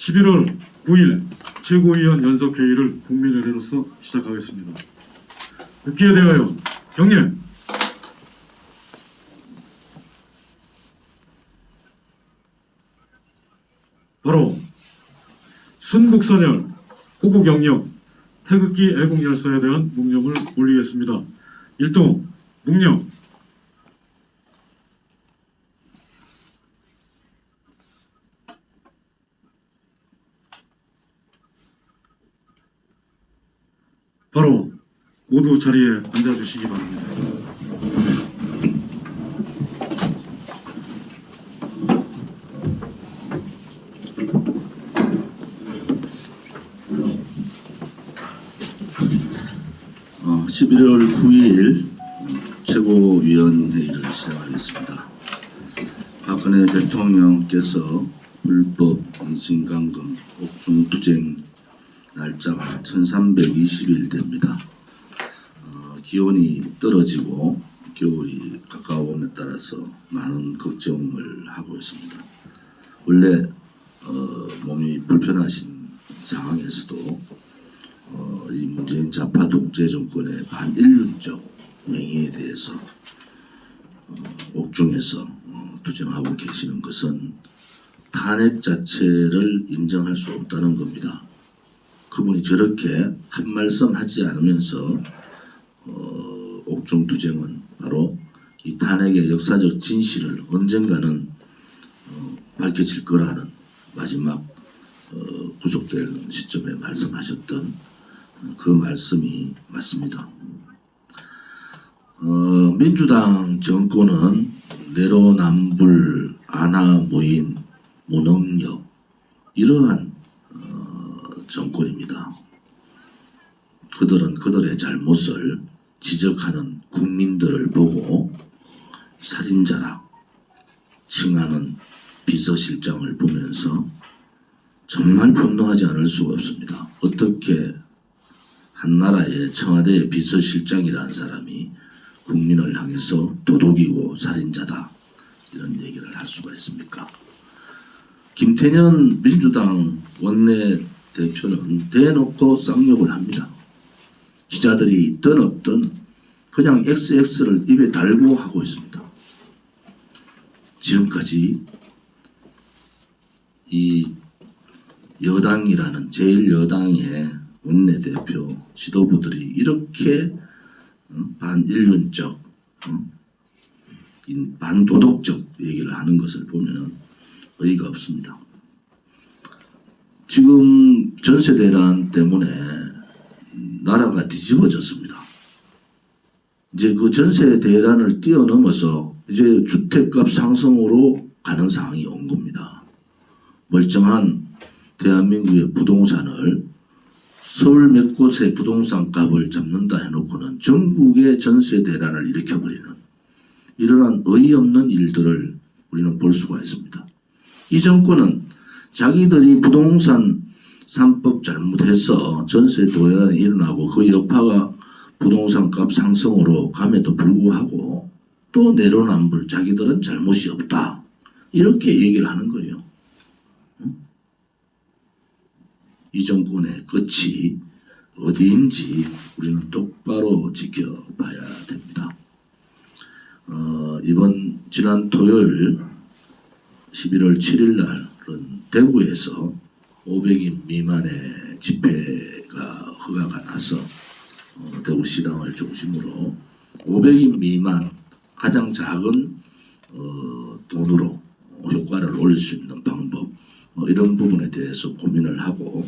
11월 9일 최고위원 연석회의를 국민의례로서 시작하겠습니다. 듣기에 대하여 경례. 바로 순국선열, 호국영령, 태극기 애국열사에 대한 묵념을 올리겠습니다. 1동 묵념. 바로 모두 자리에 앉아주시기 바랍니다. 어, 11월 9일 최고위원회의를 시작하겠습니다. 박근혜 대통령께서 불법 인신감금 옥중투쟁 날짜가 1320일 됩니다. 기온이 떨어지고 겨울이 가까움에 따라서 많은 걱정을 하고 있습니다. 원래 몸이 불편하신 상황에서도 이 문재인 좌파 독재 정권의 반인륜적 행위에 대해서 옥중에서 투쟁하고 계시는 것은 탄핵 자체를 인정할 수 없다는 겁니다. 그분이 저렇게 한 말씀 하지 않으면서 옥중 투쟁은 바로 이 탄핵의 역사적 진실을 언젠가는 밝혀질 거라는 마지막 구속될 시점에 말씀하셨던 그 말씀이 맞습니다. 민주당 정권은 내로남불, 안하무인, 무능력 이러한 정권입니다. 그들은 그들의 잘못을 지적하는 국민들을 보고 살인자라 칭하는 비서실장을 보면서 정말 분노하지 않을 수가 없습니다. 어떻게 한 나라의 청와대 비서실장이라는 사람이 국민을 향해서 도둑이고 살인자다 이런 얘기를 할 수가 있습니까? 김태년 민주당 원내대표는 대놓고 쌍욕을 합니다. 기자들이 있든 없든 그냥 XX를 입에 달고 하고 있습니다. 지금까지 이 여당이라는 제1여당의 원내대표 지도부들이 이렇게 반인륜적, 반도덕적 얘기를 하는 것을 보면 어이가 없습니다. 지금 전세대란 때문에 나라가 뒤집어졌습니다. 이제 그 전세대란을 뛰어넘어서 이제 주택값 상승으로 가는 상황이 온 겁니다. 멀쩡한 대한민국의 부동산을 서울 몇 곳의 부동산 값을 잡는다 해놓고는 전국의 전세 대란을 일으켜버리는 이러한 어이없는 일들을 우리는 볼 수가 있습니다. 이 정권은 자기들이 부동산 3법 잘못해서 전세 대란이 일어나고 그 여파가 부동산 값 상승으로 감에도 불구하고 또 내로남불 자기들은 잘못이 없다 이렇게 얘기를 하는 거예요. 이 정권의 끝이 어디인지 우리는 똑바로 지켜봐야 됩니다. 지난 토요일 11월 7일 날은 대구에서 500인 미만의 집회가 허가가 나서 대구시당을 중심으로 500인 미만 가장 작은 돈으로 효과를 올릴 수 있는 방법 이런 부분에 대해서 고민을 하고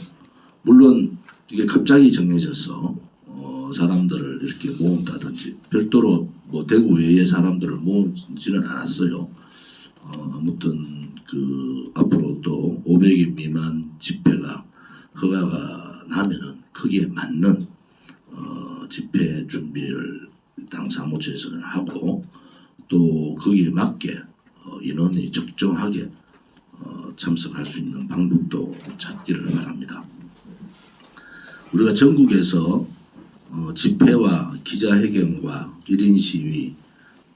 물론 이게 갑자기 정해져서 사람들을 이렇게 모은다든지 별도로 뭐 대구 외의 사람들을 모으지는 않았어요. 아무튼 그 앞으로도 500인 미만 집회가 허가가 나면은 거기에 맞는 집회 준비를 당 사무처에서는 하고 또 거기에 맞게 인원이 적정하게 참석할 수 있는 방법도 찾기를 바랍니다. 우리가 전국에서 집회와 기자회견과 1인 시위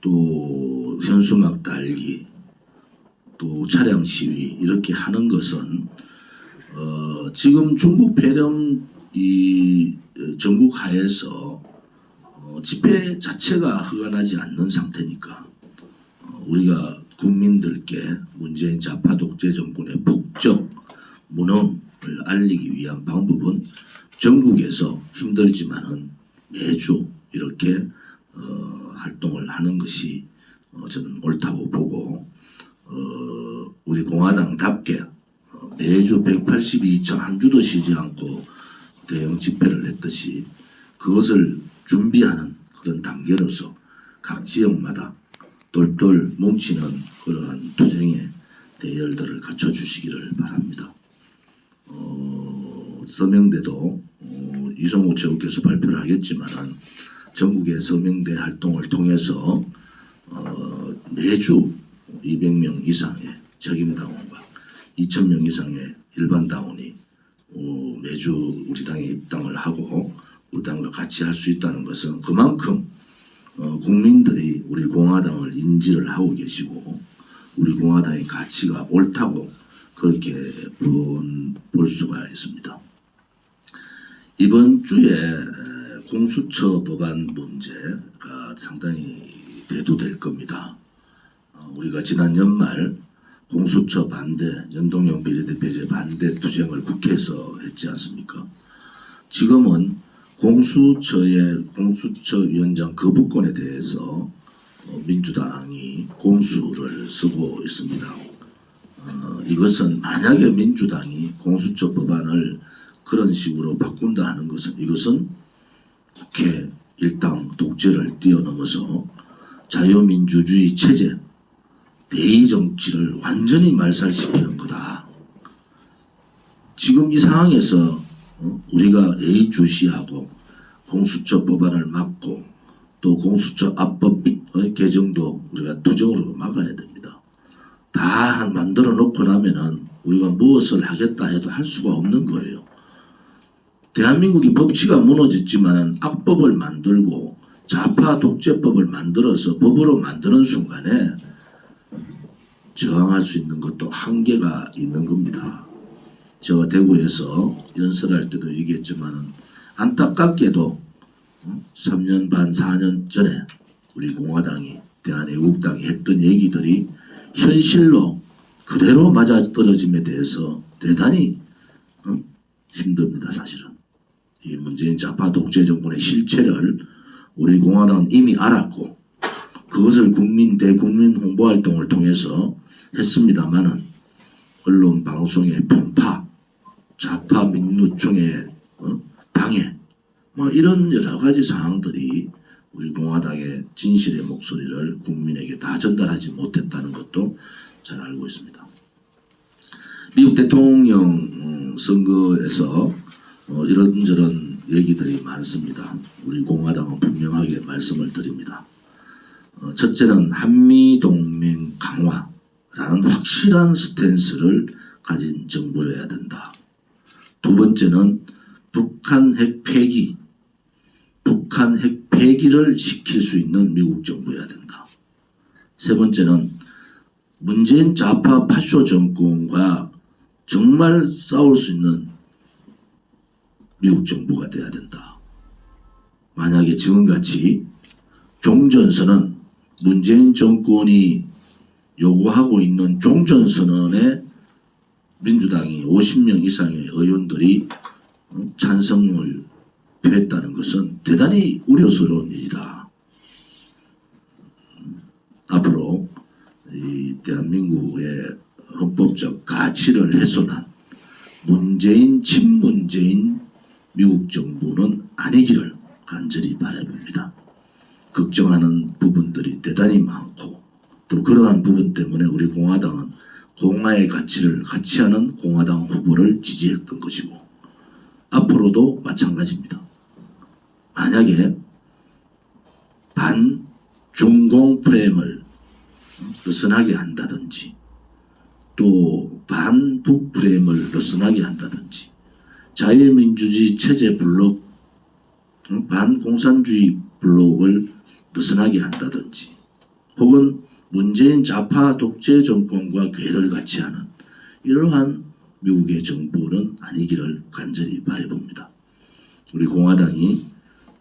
또 현수막 달기 또 차량 시위 이렇게 하는 것은 지금 중국 폐렴 이 전국 하에서 집회 자체가 허가나지 않는 상태니까 우리가 국민들께 문재인 좌파 독재 정권의 폭정, 무능을 알리기 위한 방법은 전국에서 힘들지만은 매주 이렇게 활동을 하는 것이 저는 옳다고 보고 우리 공화당답게 매주 182차 한 주도 쉬지 않고 대형 집회를 했듯이 그것을 준비하는 그런 단계로서 각 지역마다 똘똘 뭉치는 그러한 투쟁의 대열들을 갖춰주시기를 바랍니다. 서명대도 이성우 최고께서 발표를 하겠지만은 전국의 서명대 활동을 통해서 매주 200명 이상의 책임당원과 2,000명 이상의 일반당원이 매주 우리 당에 입당을 하고 우리 당과 같이 할 수 있다는 것은 그만큼 국민들이 우리 공화당을 인지를 하고 계시고 우리 공화당의 가치가 옳다고 그렇게 볼 수가 있습니다. 이번 주에 공수처 법안 문제가 상당히 대두될 겁니다. 우리가 지난 연말 공수처 반대, 연동형 비례대표제 반대 투쟁을 국회에서 했지 않습니까? 지금은 공수처위원장 거부권에 대해서 민주당이 공수를 쓰고 있습니다. 이것은 만약에 민주당이 공수처 법안을 그런 식으로 바꾼다 하는 것은 이것은 국회 일당 독재를 뛰어넘어서 자유민주주의 체제, 대의 정치를 완전히 말살시키는 거다. 지금 이 상황에서 우리가 예의주시하고 공수처 법안을 막고 또 공수처 합법 개정도 우리가 투쟁으로 막아야 됩니다. 다 만들어 놓고 나면은 우리가 무엇을 하겠다 해도 할 수가 없는 거예요. 대한민국이 법치가 무너졌지만은 악법을 만들고 좌파 독재법을 만들어서 법으로 만드는 순간에 저항할 수 있는 것도 한계가 있는 겁니다. 제가 대구에서 연설할 때도 얘기했지만은 안타깝게도 3년 반, 4년 전에 우리 공화당이 대한애국당이 했던 얘기들이 현실로 그대로 맞아떨어짐에 대해서 대단히 힘듭니다. 사실은. 이 문재인 좌파 독재 정권의 실체를 우리 공화당은 이미 알았고 그것을 대국민 홍보활동을 통해서 했습니다마는 언론 방송의 편파, 좌파 민노총의 방해 뭐 이런 여러 가지 상황들이 우리 공화당의 진실의 목소리를 국민에게 다 전달하지 못했다는 것도 잘 알고 있습니다. 미국 대통령 선거에서 이런저런 얘기들이 많습니다. 우리 공화당은 분명하게 말씀을 드립니다. 첫째는 한미동맹 강화라는 확실한 스탠스를 가진 정부여야 된다. 두 번째는 북한 핵 폐기를 시킬 수 있는 미국 정부여야 된다. 세 번째는 문재인 좌파 파쇼 정권과 정말 싸울 수 있는 미국 정부가 돼야 된다. 만약에 지금같이 종전선언, 문재인 정권이 요구하고 있는 종전선언에 민주당이 50명 이상의 의원들이 찬성을 표했다는 것은 대단히 우려스러운 일이다. 앞으로 이 대한민국의 헌법적 가치를 훼손한 친문재인 미국 정부는 아니기를 간절히 바라봅니다. 걱정하는 부분들이 대단히 많고 또 그러한 부분 때문에 우리 공화당은 공화의 가치를 같이 하는 공화당 후보를 지지했던 것이고 앞으로도 마찬가지입니다. 만약에 반중공 프레임을 느슨하게 한다든지 또 반북 프레임을 느슨하게 한다든지 자유민주주의 체제 블록 반공산주의 블록을 느슨하게 한다든지 혹은 문재인 좌파 독재 정권과 궤를 같이 하는 이러한 미국의 정부는 아니기를 간절히 바라봅니다. 우리 공화당이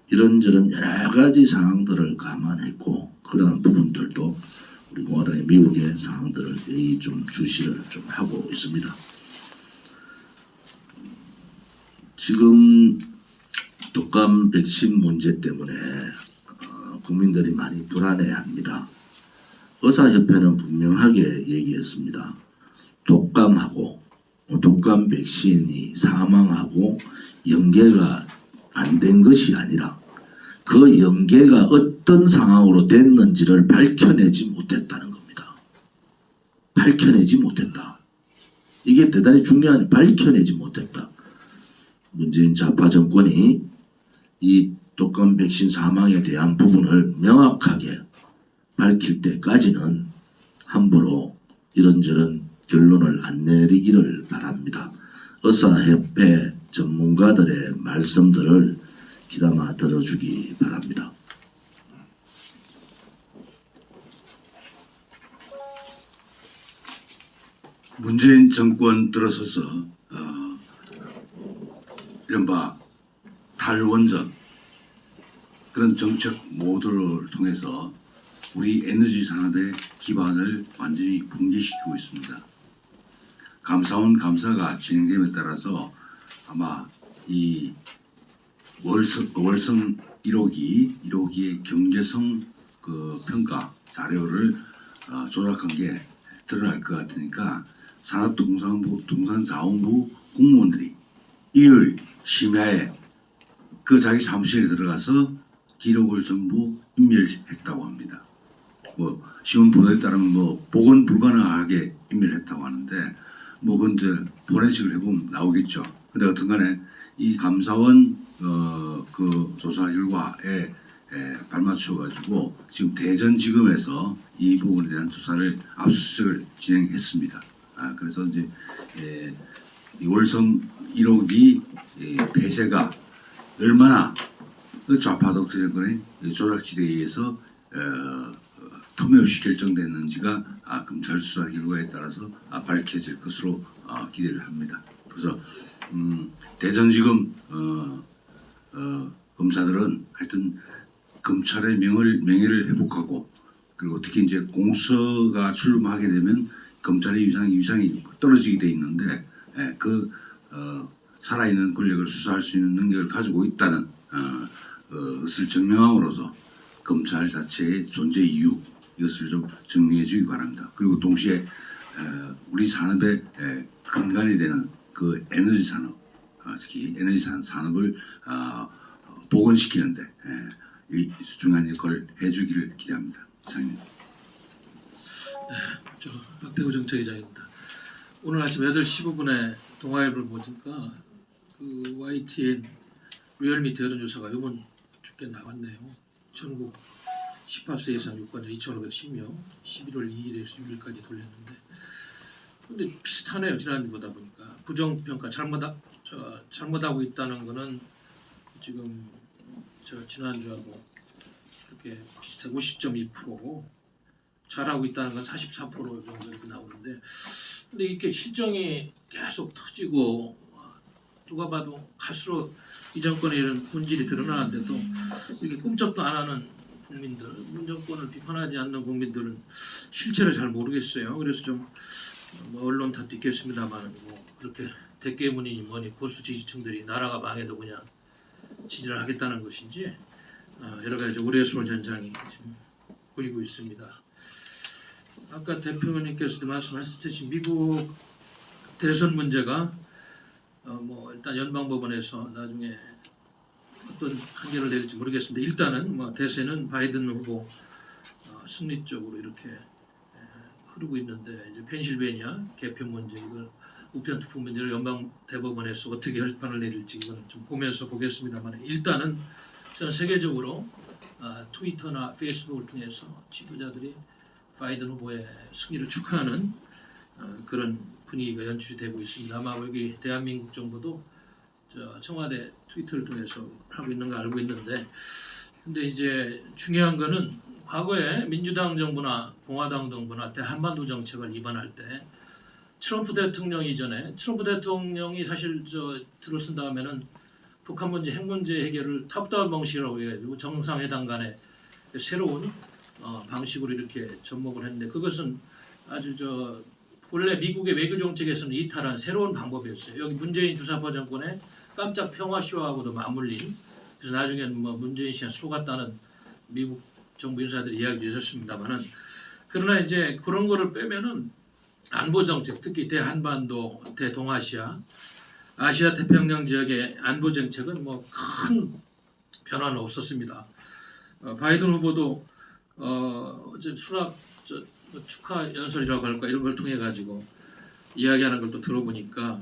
이런저런 여러 가지 상황들을 감안했고 그러한 부분들도 우리 공화당의 미국의 상황들을 여기 좀 주시를 좀 하고 있습니다. 지금 독감 백신 문제 때문에 국민들이 많이 불안해합니다. 의사협회는 분명하게 얘기했습니다. 독감하고 독감 백신이 사망하고 연계가 안 된 것이 아니라 그 연계가 어떤 상황으로 됐는지를 밝혀내지 못했다는 겁니다. 밝혀내지 못했다. 이게 대단히 중요한 밝혀내지 못했다. 문재인 좌파 정권이 이 독감 백신 사망에 대한 부분을 명확하게 밝힐 때까지는 함부로 이런저런 결론을 안 내리기를 바랍니다. 의사협회 전문가들의 말씀들을 귀담아 들어주기 바랍니다. 문재인 정권 들어서서 이른바 탈원전 그런 정책 모두를 통해서 우리 에너지 산업의 기반을 완전히 붕괴시키고 있습니다. 감사원 감사가 진행됨에 따라서 아마 이 월성 1호기의 경제성 그 평가 자료를 조작한 게 드러날 것 같으니까 산업통상부, 동산자원부 공무원들이 일요일 심야에 그 자기 사무실에 들어가서 기록을 전부 인멸했다고 합니다. 뭐 신문 보도에 따르면 뭐 복원 불가능하게 인멸했다고 하는데 뭐 그건 이제 포렌식을 해보면 나오겠죠. 근데 어떤간에 이 감사원 그 조사 결과에 발맞춰가지고 지금 대전지검에서 이 부분에 대한 조사를 압수수색을 진행했습니다. 그래서 이제 이 월성 1호기 폐쇄가 얼마나 그 좌파 독재 정권의 조작질에 의해서 틈없이 결정됐는지가 검찰 수사 결과에 따라서 밝혀질 것으로 기대를 합니다. 그래서 대전지검 검사들은 하여튼 검찰의 명예를 회복하고 그리고 특히 이제 공수가 출범하게 되면 검찰의 위상이 떨어지게 돼 있는데 살아있는 권력을 수사할 수 있는 능력을 가지고 있다는 것을 증명함으로써 검찰 자체의 존재 이유 이것을 좀 증명해 주기 바랍니다. 그리고 동시에 우리 산업의 근간이 되는 그 에너지 산업 특히 에너지 산업을 복원시키는데 중요한 역할을 해주기를 기대합니다. 이상입니다. 저 박대구 정책위장입니다. 오늘 아침 8시 15분에 동아일보를 보니까 그 YTN 리얼미터 여론조사가 이번 주께 나왔네요. 전국 18세 이상 유권자 2,510명 11월 2일에서 6일까지 돌렸는데 근데 비슷하네요. 지난주보다 보니까 부정평가 잘못하고 있다는 거는 지금 저 지난주하고 이렇게 비슷해 50.2%고 잘하고 있다는 건 44% 정도 이렇게 나오는데 근데 이렇게 실정이 계속 터지고 누가 봐도 갈수록 이 정권의 이런 본질이 드러나는데도 이렇게 꿈쩍도 안 하는 국민들, 문 정권을 비판하지 않는 국민들은 실체를 잘 모르겠어요. 그래서 좀 뭐 언론 탓도 있겠습니다만 뭐 그렇게 대깨문이니 뭐니 보수 지지층들이 나라가 망해도 그냥 지지를 하겠다는 것인지 여러 가지 우려스러운 현상이 지금 보이고 있습니다. 아까 대표님께서도 말씀하셨듯이 미국 대선 문제가 뭐 일단 연방법원에서 나중에 어떤 판결을 내릴지 모르겠습니다. 일단은 뭐 대세는 바이든 후보 승리 쪽으로 이렇게 흐르고 있는데 이제 펜실베니아 개표 문제 이걸 우편 투표 문제를 연방 대법원에서 어떻게 혈판을 내릴지 이건 좀 보면서 보겠습니다만 일단은 전 세계적으로 트위터나 페이스북을 통해서 지도자들이 바이든 후보의 승리를 축하하는 그런 분위기가 연출이 되고 있습니다. 아마 여기 대한민국 정부도 청와대 트위터를 통해서 하고 있는 거 알고 있는데 근데 이제 중요한 거는 과거에 민주당 정부나 공화당 정부나 대한반도 정책을 입안할 때 트럼프 대통령 이전에 트럼프 대통령이 사실 들어선 다음에는 북한 문제, 핵 문제 해결을 탑다운 방식이라고 해가지고 정상회담 간에 새로운 방식으로 이렇게 접목을 했는데 그것은 아주 본래 미국의 외교 정책에서는 이탈한 새로운 방법이었어요. 여기 문재인 주사파 정권의 깜짝 평화쇼하고도 맞물린 그래서 나중에는 뭐 문재인 씨가 속았다는 미국 정부 인사들이 이야기도 있었습니다만은 그러나 이제 그런 거를 빼면은 안보 정책, 특히 대한반도, 대동아시아, 아시아 태평양 지역의 안보 정책은 뭐 큰 변화는 없었습니다. 바이든 후보도 어제 수락 뭐 축하 연설이라고 할까 이런 걸 통해 가지고 이야기하는 걸 또 들어보니까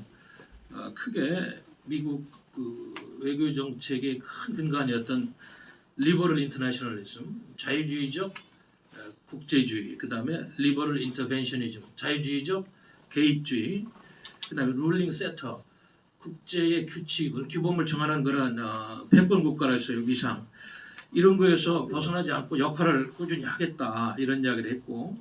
크게 미국 그 외교 정책의 큰 근간이었던 리버럴 인터내셔널리즘, 자유주의적 국제주의, 그 다음에 리버럴 인터벤셔니즘, 자유주의적 개입주의, 그 다음에 룰링 세터, 국제의 규칙을 규범을 정하는 그런 패권 국가로서의 위상 이런 거에서 벗어나지 않고 역할을 꾸준히 하겠다 이런 이야기를 했고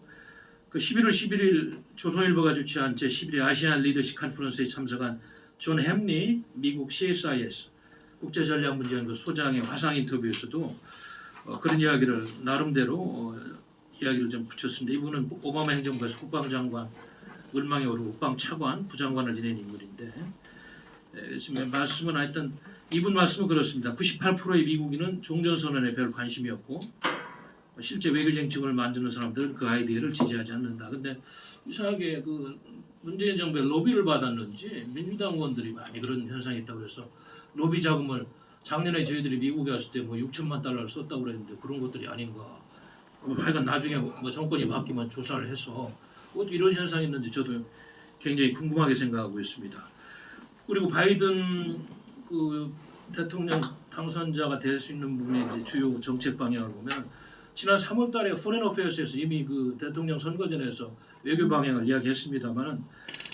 그 11월 11일 조선일보가 주최한 제11회 아시안 리더십 컨퍼런스에 참석한 존 햄리 미국 CSIS 국제전략문제연구 소장의 화상 인터뷰에서도 그런 이야기를 나름대로 이야기를 좀 붙였습니다. 이분은 오바마 행정부에서 국방장관, 을망에 오르고 국방차관, 부장관을 지낸 인물인데 지금 말씀은 하여튼 이분 말씀은 그렇습니다. 98%의 미국인은 종전선언에 별 관심이 없고 실제 외교 정책을 만드는 사람들은 그 아이디어를 지지하지 않는다. 근데 이상하게 그 문재인 정부의 로비를 받았는지 민주당 의원들이 많이 그런 현상이 있다고 그래서 로비 자금을 작년에 저희들이 미국에 갔을 때 뭐 6천만 달러를 썼다고 그랬는데 그런 것들이 아닌가. 하여간 나중에 뭐 정권이 바뀌면 조사를 해서 어떻게 이런 현상이 있는지 저도 굉장히 궁금하게 생각하고 있습니다. 그리고 바이든 그 대통령 당선자가 될 수 있는 부분의 주요 정책 방향을 보면 지난 3월달에 포레인 어페어스에서 이미 그 대통령 선거전에서 외교 방향을 이야기했습니다만은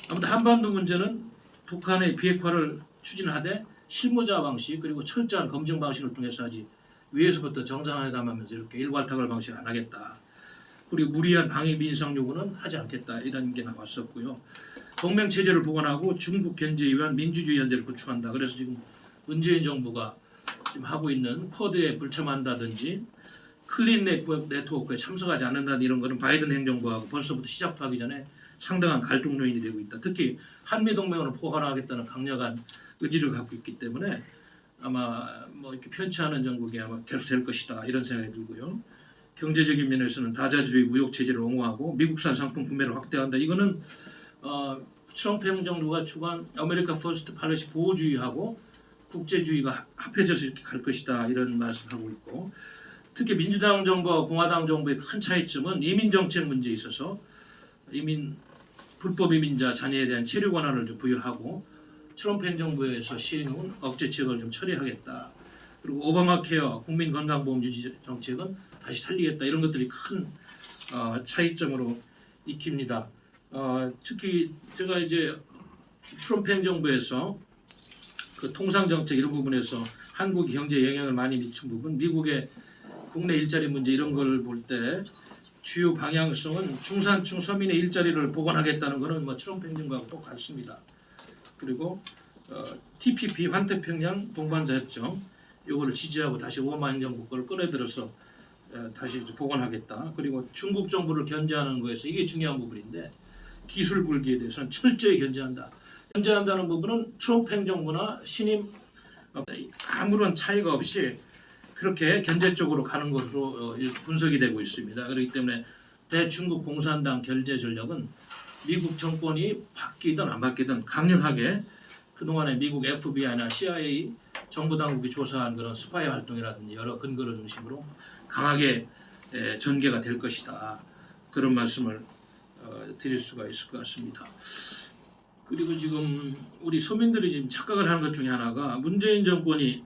아무튼 한반도 문제는 북한의 비핵화를 추진하되 실무자 방식 그리고 철저한 검증 방식을 통해서 하지 위에서부터 정상회담하면서 이렇게 일괄타결 방식 안 하겠다. 그리고 무리한 방위 민상 요구는 하지 않겠다 이런 게 나왔었고요. 동맹 체제를 보완하고 중국 견제에 위한 민주주의 연대를 구축한다. 그래서 지금 문재인 정부가 지금 하고 있는 쿼드에 불참한다든지 클린 네트워크에 참석하지 않는다는 이런 거는 바이든 행정부하고 벌써부터 시작도 하기 전에 상당한 갈등 요인이 되고 있다. 특히 한미 동맹을 포괄하겠다는 강력한 의지를 갖고 있기 때문에 아마 뭐 이렇게 편치 않은 정국이 아마 계속될 것이다 이런 생각이 들고요. 경제적인 면에서는 다자주의 무역 체제를 옹호하고 미국산 상품 구매를 확대한다. 이거는 트럼프 행정부가 추구한 아메리카 퍼스트 팔레시 보호주의하고 국제주의가 합해져서 이렇게 갈 것이다 이런 말씀하고 있고 특히 민주당 정부와 공화당 정부의 큰 차이점은 이민 정책 문제에 있어서 불법 이민자 자녀에 대한 체류 권한을 좀 부여하고 트럼프 행정부에서 시행한 억제책을 좀 처리하겠다. 그리고 오바마 케어 국민건강보험 유지 정책은 다시 살리겠다. 이런 것들이 큰 차이점으로 익힙니다. 특히 제가 이제 트럼프 행정부에서 그 통상 정책 이런 부분에서 한국 경제에 영향을 많이 미친 부분, 미국의 국내 일자리 문제 이런 걸 볼 때 주요 방향성은 중산층 서민의 일자리를 보완하겠다는 것은 뭐 트럼프 행정부하고 똑같습니다. 그리고 TPP 환태평양 동반자 협정 이거를 지지하고 다시 오바마 행정부 걸 꺼내들어서 다시 복원하겠다. 그리고 중국 정부를 견제하는 거에서 이게 중요한 부분인데 기술 불기에 대해서는 철저히 견제한다. 견제한다는 부분은 트럼프 행정부나 신임 아무런 차이가 없이 그렇게 견제 쪽으로 가는 것으로 분석이 되고 있습니다. 그렇기 때문에 대중국 공산당 견제 전략은 미국 정권이 바뀌든 안 바뀌든 강력하게 그동안에 미국 FBI나 CIA 정부 당국이 조사한 그런 스파이 활동이라든지 여러 근거를 중심으로 강하게 전개가 될 것이다. 그런 말씀을 드릴 수가 있을 것 같습니다. 그리고 지금 우리 서민들이 지금 착각을 하는 것 중에 하나가 문재인 정권이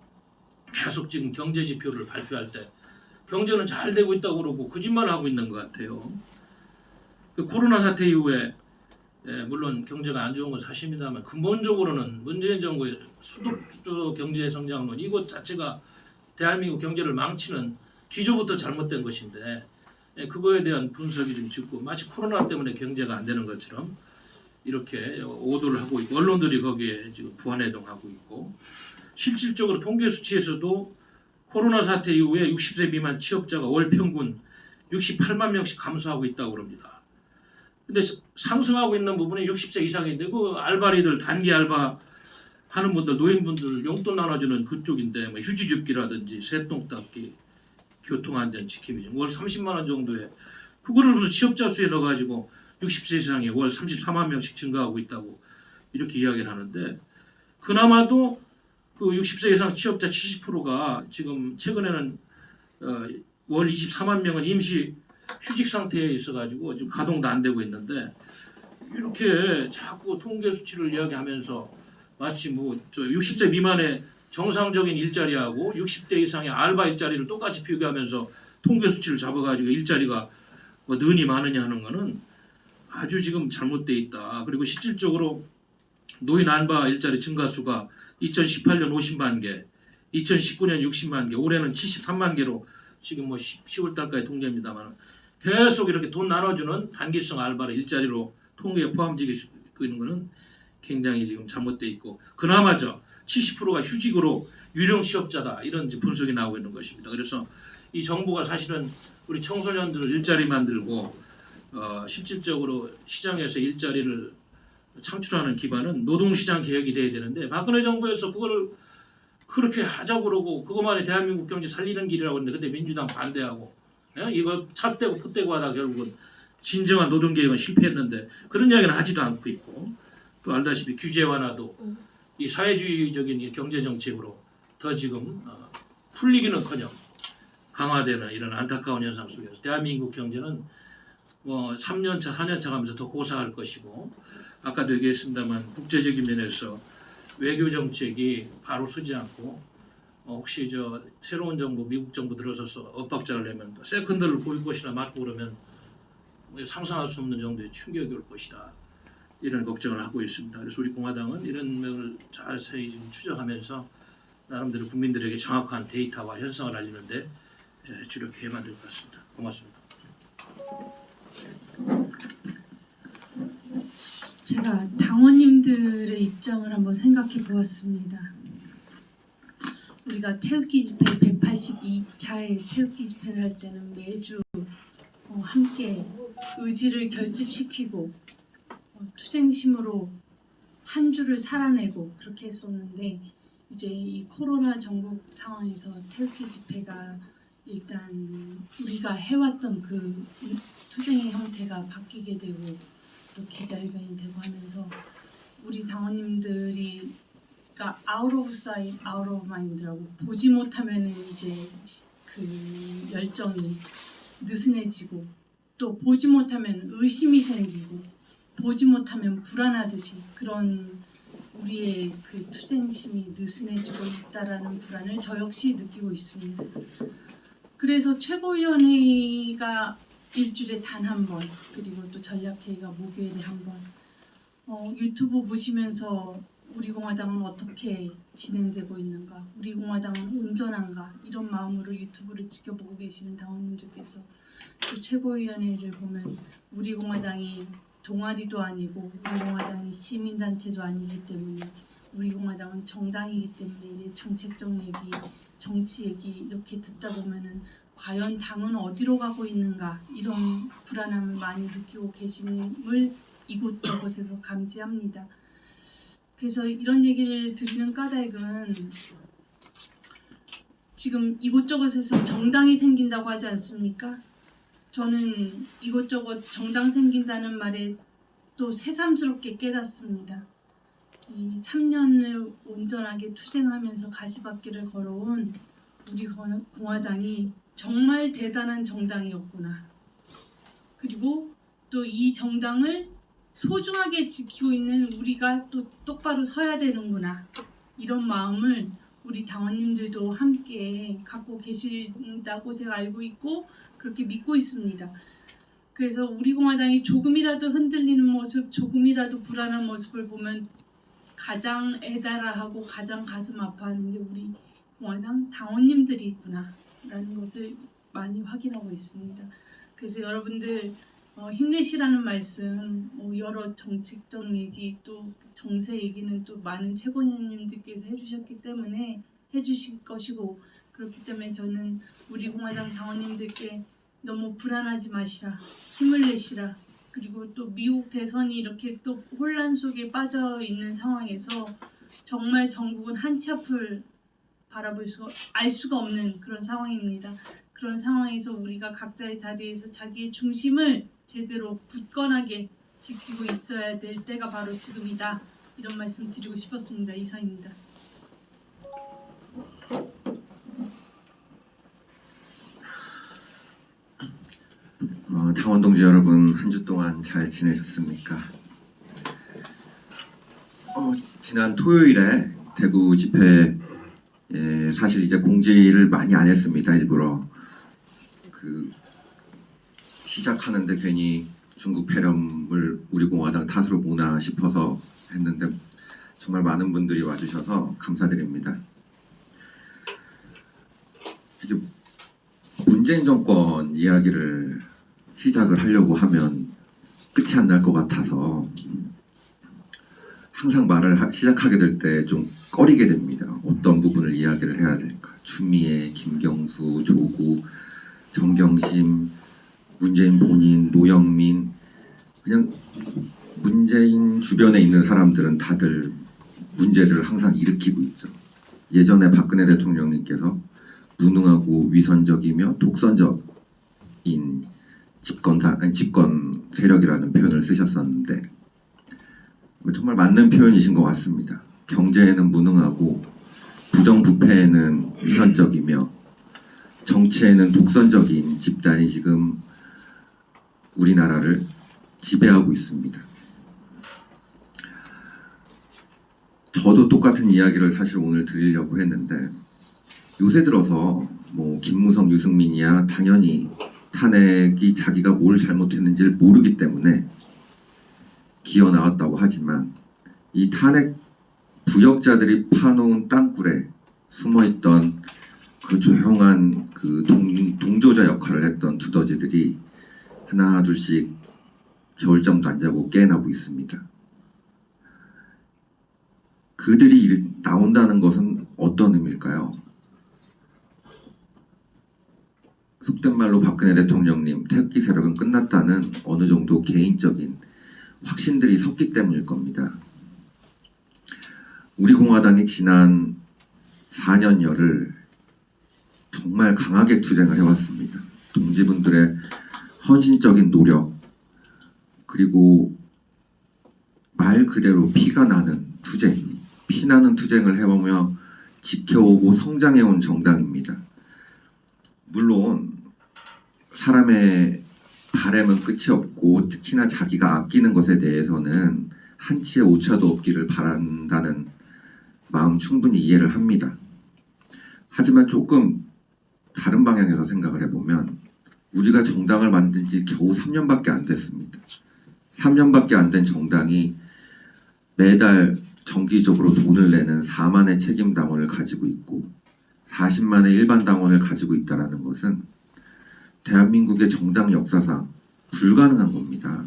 계속 지금 경제 지표를 발표할 때 경제는 잘 되고 있다고 그러고 거짓말을 하고 있는 것 같아요. 그 코로나 사태 이후에 물론 경제가 안 좋은 건 사실입니다만 근본적으로는 문재인 정부의 수도주 경제 성장론 이것 자체가 대한민국 경제를 망치는 기조부터 잘못된 것인데 그거에 대한 분석이 좀 짙고 마치 코로나 때문에 경제가 안 되는 것처럼 이렇게 오도를 하고 있고 언론들이 거기에 지금 부안해동하고 있고 실질적으로 통계 수치에서도 코로나 사태 이후에 60세 미만 취업자가 월 평균 68만 명씩 감소하고 있다고 그럽니다. 근데 상승하고 있는 부분이 60세 이상인데 그 알바리들 단기 알바 하는 분들 노인분들 용돈 나눠주는 그쪽인데 뭐 휴지 줍기라든지 새똥 닦기 교통안전 지킴이 월 30만 원 정도에 그거를 그래서 취업자 수에 넣어가지고 60세 이상이 월 34만 명씩 증가하고 있다고 이렇게 이야기를 하는데 그나마도 그 60세 이상 취업자 70%가 지금 최근에는 월 24만 명은 임시 휴직 상태에 있어가지고 지금 가동도 안 되고 있는데 이렇게 자꾸 통계 수치를 이야기하면서 마치 뭐 저 60세 미만의 정상적인 일자리하고 60대 이상의 알바 일자리를 똑같이 비교하면서 통계 수치를 잡아가지고 일자리가 뭐 는이 많으냐 하는 거는 아주 지금 잘못돼 있다. 그리고 실질적으로 노인 알바 일자리 증가수가 2018년 50만 개, 2019년 60만 개, 올해는 73만 개로 지금 뭐 10월 달까지 통계입니다만 계속 이렇게 돈 나눠주는 단기성 알바를 일자리로 통계에 포함되고 있는 것은 굉장히 지금 잘못돼 있고 그나마저 70%가 휴직으로 유령 취업자다 이런 이제 분석이 나오고 있는 것입니다. 그래서 이 정부가 사실은 우리 청소년들 일자리 만들고 실질적으로 시장에서 일자리를 창출하는 기반은 노동시장 개혁이 돼야 되는데 박근혜 정부에서 그거를 그렇게 하자고 그러고 그것만이 대한민국 경제 살리는 길이라고 했는데 그때 민주당 반대하고 이거 차 떼고 포 떼고 하다 결국은 진정한 노동개혁은 실패했는데 그런 이야기는 하지도 않고 있고 또 알다시피 규제 완화도 이 사회주의적인 이 경제정책으로 더 지금 풀리기는커녕 강화되는 이런 안타까운 현상 속에서 대한민국 경제는 뭐 3년차, 4년차 가면서 더 고사할 것이고 아까도 얘기했습니다만 국제적인 면에서 외교 정책이 바로 서지 않고 혹시 저 새로운 정부, 미국 정부 들어서서 엇박자를 내면 세컨드를 보일 것이나 맞고 그러면 상상할 수 없는 정도의 충격이 올 것이다. 이런 걱정을 하고 있습니다. 그래서 우리 공화당은 이런 면을 자세히 지금 추적하면서 나름대로 국민들에게 정확한 데이터와 현상을 알리는데 주력해야만 될 것 같습니다. 고맙습니다. 제가 당원님들의 입장을 한번 생각해 보았습니다. 우리가 태극기 집회 182차의 태극기 집회를 할 때는 매주 함께 의지를 결집시키고 투쟁심으로 한 주를 살아내고 그렇게 했었는데 이제 이 코로나 전국 상황에서 태극기 집회가 일단 우리가 해왔던 그 투쟁의 형태가 바뀌게 되고 또 기자회견이 되고 하면서 우리 당원님들이 그러니까 아웃 오브 사이트, 아웃 오브 마인드라고 보지 못하면은 이제 그 열정이 느슨해지고 또 보지 못하면 의심이 생기고 보지 못하면 불안하듯이 그런 우리의 그 투쟁심이 느슨해지고 있다라는 불안을 저 역시 느끼고 있습니다. 그래서 최고위원회의가 일주일에 단 한 번, 그리고 또 전략회의가 목요일에 한 번. 유튜브 보시면서 우리 공화당은 어떻게 진행되고 있는가, 우리 공화당은 온전한가 이런 마음으로 유튜브를 지켜보고 계시는 당원님들께서 또 최고위원회를 보면 우리 공화당이 동아리도 아니고 우리 공화당이 시민단체도 아니기 때문에 우리 공화당은 정당이기 때문에 이제 정책적 얘기, 정치 얘기 이렇게 듣다 보면은 과연 당은 어디로 가고 있는가 이런 불안함을 많이 느끼고 계심을 이곳저곳에서 감지합니다. 그래서 이런 얘기를 드리는 까닭은 지금 이곳저곳에서 정당이 생긴다고 하지 않습니까? 저는 이곳저곳 정당 생긴다는 말에 또 새삼스럽게 깨닫습니다. 이 3년을 온전하게 투쟁하면서 가시밭길을 걸어온 우리 공화당이 정말 대단한 정당이었구나. 그리고 또 이 정당을 소중하게 지키고 있는 우리가 또 똑바로 서야 되는구나. 이런 마음을 우리 당원님들도 함께 갖고 계신다고 제가 알고 있고 그렇게 믿고 있습니다. 그래서 우리 공화당이 조금이라도 흔들리는 모습, 조금이라도 불안한 모습을 보면 가장 애달아하고 가장 가슴 아파하는 게 우리 공화당 당원님들이 있구나 라는 것을 많이 확인하고 있습니다. 그래서 여러분들 힘내시라는 말씀, 여러 정책적 얘기 또 정세 얘기는 또 많은 최고위원님들께서 해주셨기 때문에 해주실 것이고 그렇기 때문에 저는 우리 공화당 당원님들께 너무 불안하지 마시라, 힘을 내시라. 그리고 또 미국 대선이 이렇게 또 혼란 속에 빠져 있는 상황에서 정말 전국은 한치 앞을 알 수가 없는 그런 상황입니다. 그런 상황에서 우리가 각자의 자리에서 자기의 중심을 제대로 굳건하게 지키고 있어야 될 때가 바로 지금이다. 이런 말씀 드리고 싶었습니다. 이상입니다. 당원 동지 여러분, 한 주 동안 잘 지내셨습니까? 지난 토요일에 대구 집회 사실 이제 공지를 많이 안 했습니다. 일부러 시작하는데 괜히 중국 폐렴을 우리 공화당 탓으로 보나 싶어서 했는데 정말 많은 분들이 와주셔서 감사드립니다. 이제 문재인 정권 이야기를 시작을 하려고 하면 끝이 안 날 것 같아서 항상 말을 시작하게 될 때 좀 꺼리게 됩니다. 어떤 부분을 이야기를 해야 될까? 추미애, 김경수, 조국, 정경심, 문재인 본인, 노영민, 그냥 문재인 주변에 있는 사람들은 다들 문제들을 항상 일으키고 있죠. 예전에 박근혜 대통령님께서 무능하고 위선적이며 독선적인 집권 세력이라는 표현을 쓰셨었는데 정말 맞는 표현이신 것 같습니다. 경제에는 무능하고 부정부패에는 위선적이며 정치에는 독선적인 집단이 지금 우리나라를 지배하고 있습니다. 저도 똑같은 이야기를 사실 오늘 드리려고 했는데 요새 들어서 뭐 김무성, 유승민이야 당연히 탄핵이 자기가 뭘 잘못했는지를 모르기 때문에 기어 나왔다고 하지만 이 탄핵 부역자들이 파놓은 땅굴에 숨어있던 그 조용한 그 동조자 역할을 했던 두더지들이 하나 둘씩 겨울잠도 안 자고 깨어나고 있습니다. 그들이 나온다는 것은 어떤 의미일까요? 속된 말로 박근혜 대통령님 태극기 세력은 끝났다는 어느 정도 개인적인 확신들이 섰기 때문일 겁니다. 우리 공화당이 지난 4년여를 정말 강하게 투쟁을 해왔습니다. 동지분들의 헌신적인 노력 그리고 말 그대로 피가 나는 투쟁, 피나는 투쟁을 해오며 지켜오고 성장해온 정당입니다. 물론 사람의 바램은 끝이 없고 특히나 자기가 아끼는 것에 대해서는 한치의 오차도 없기를 바란다는 마음 충분히 이해를 합니다. 하지만 조금 다른 방향에서 생각을 해보면 우리가 정당을 만든 지 겨우 3년밖에 안 됐습니다. 3년밖에 안 된 정당이 매달 정기적으로 돈을 내는 4만의 책임 당원을 가지고 있고 40만의 일반 당원을 가지고 있다는 것은 대한민국의 정당 역사상 불가능한 겁니다.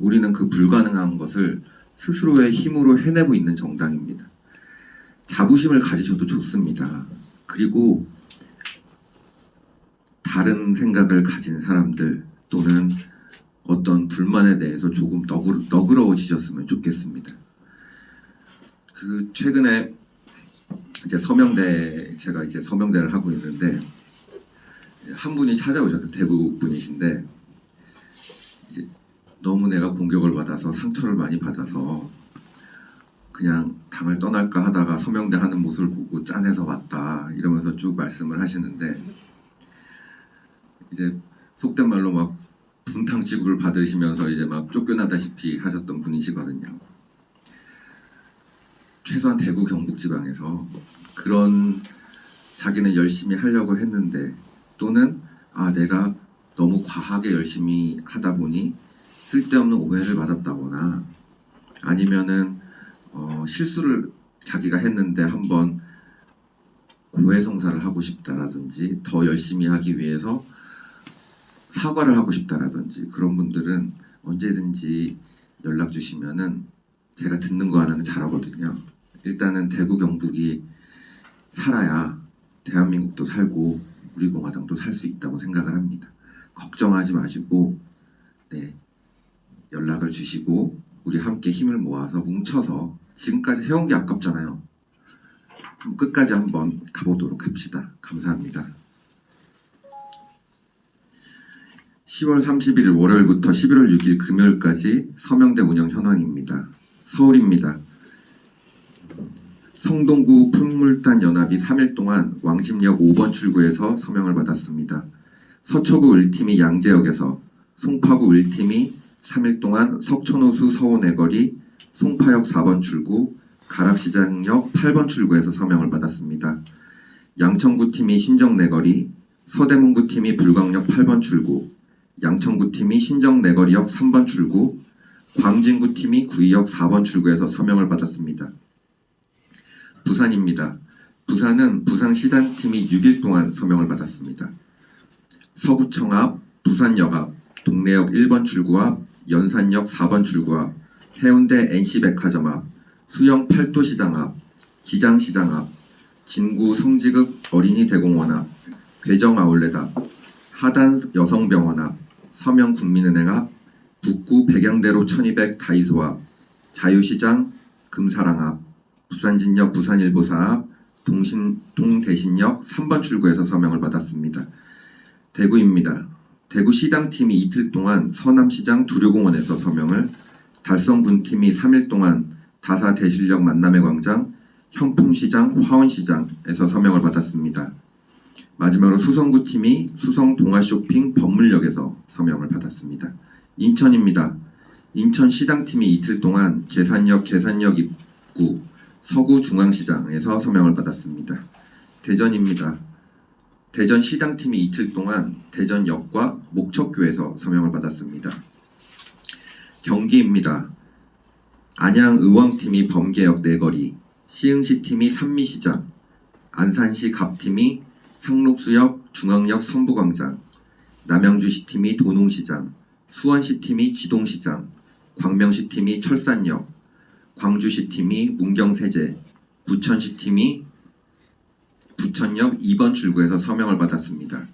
우리는 그 불가능한 것을 스스로의 힘으로 해내고 있는 정당입니다. 자부심을 가지셔도 좋습니다. 그리고 다른 생각을 가진 사람들 또는 어떤 불만에 대해서 조금 너그러워지셨으면 좋겠습니다. 최근에 이제 제가 이제 서명대를 하고 있는데 한 분이 찾아오셨어요. 대구 분이신데 이제 너무 내가 공격을 받아서 상처를 많이 받아서 그냥 당을 떠날까 하다가 서명대 하는 모습을 보고 짠해서 왔다 이러면서 쭉 말씀을 하시는데 이제 속된 말로 막 분탕 취급을 받으시면서 이제 막 쫓겨나다시피 하셨던 분이시거든요. 최소한 대구 경북지방에서 그런 자기는 열심히 하려고 했는데 또는 내가 너무 과하게 열심히 하다 보니 쓸데없는 오해를 받았다거나 아니면은 실수를 자기가 했는데 한번 고해성사를 하고 싶다라든지 더 열심히 하기 위해서 사과를 하고 싶다라든지 그런 분들은 언제든지 연락 주시면은 제가 듣는 거 하나는 잘하거든요. 일단은 대구 경북이 살아야 대한민국도 살고 우리 공화당도 살 수 있다고 생각을 합니다. 걱정하지 마시고 네, 연락을 주시고 우리 함께 힘을 모아서 뭉쳐서 지금까지 해온 게 아깝잖아요. 그럼 끝까지 한번 가보도록 합시다. 감사합니다. 10월 31일 월요일부터 11월 6일 금요일까지 서명대 운영 현황입니다. 서울입니다. 성동구 풍물단 연합이 3일 동안 왕십역 5번 출구에서 서명을 받았습니다. 서초구 을팀이 양재역에서, 송파구 을팀이 3일 동안 석촌호수 서원외거리 송파역 4번 출구, 가락시장역 8번 출구에서 서명을 받았습니다. 양천구팀이 신정내거리, 서대문구팀이 불광역 8번 출구, 양천구팀이 신정내거리역 3번 출구, 광진구팀이 구의역 4번 출구에서 서명을 받았습니다. 부산입니다. 부산은 부산시단팀이 6일 동안 서명을 받았습니다. 서구청 앞, 부산역 앞, 동래역 1번 출구 앞, 연산역 4번 출구 앞, 해운대 NC백화점 앞, 수영 팔도시장 앞, 기장시장 앞, 진구 성지급 어린이대공원 앞, 괴정 아울렛 앞, 하단 여성병원 앞, 서명 국민은행 앞, 북구 백양대로 1200 다이소 앞, 자유시장 금사랑 앞, 부산진역 부산일보사 앞, 동대신역 3번 출구에서 서명을 받았습니다. 대구입니다. 대구시당팀이 이틀 동안 서남시장 두류공원에서 서명을, 달성군팀이 3일 동안 다사대실역 만남의 광장, 현풍시장 화원시장에서 서명을 받았습니다. 마지막으로 수성구팀이 수성동아쇼핑 법물역에서 서명을 받았습니다. 인천입니다. 인천시당팀이 이틀 동안 계산역 입구 서구중앙시장에서 서명을 받았습니다. 대전입니다. 대전시당팀이 이틀 동안 대전역과 목척교에서 서명을 받았습니다. 경기입니다. 안양의왕팀이 범계역 내거리, 시흥시팀이 산미시장, 안산시 갑팀이 상록수역 중앙역 선부광장, 남양주시팀이 도농시장, 수원시팀이 지동시장, 광명시팀이 철산역, 광주시팀이 문경세제, 부천시팀이 부천역 2번 출구에서 서명을 받았습니다.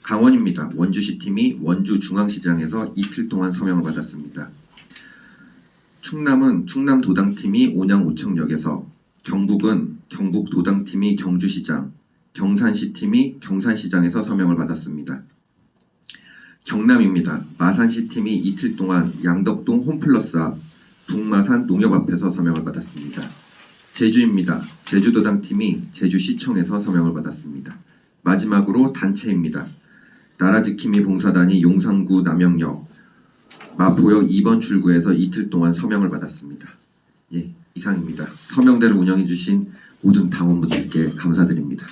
강원입니다. 원주시팀이 원주중앙시장에서 이틀 동안 서명을 받았습니다. 충남은 충남도당팀이 온양오청역에서, 경북은 경북도당팀이 경주시장, 경산시팀이 경산시장에서 서명을 받았습니다. 경남입니다. 마산시팀이 이틀 동안 양덕동 홈플러스 앞, 북마산 농협 앞에서 서명을 받았습니다. 제주입니다. 제주도당팀이 제주시청에서 서명을 받았습니다. 마지막으로 단체입니다. 나라지킴이 봉사단이 용산구 남영역, 마포역 2번 출구에서 이틀 동안 서명을 받았습니다. 예, 이상입니다. 서명대를 운영해주신 모든 당원분들께 감사드립니다.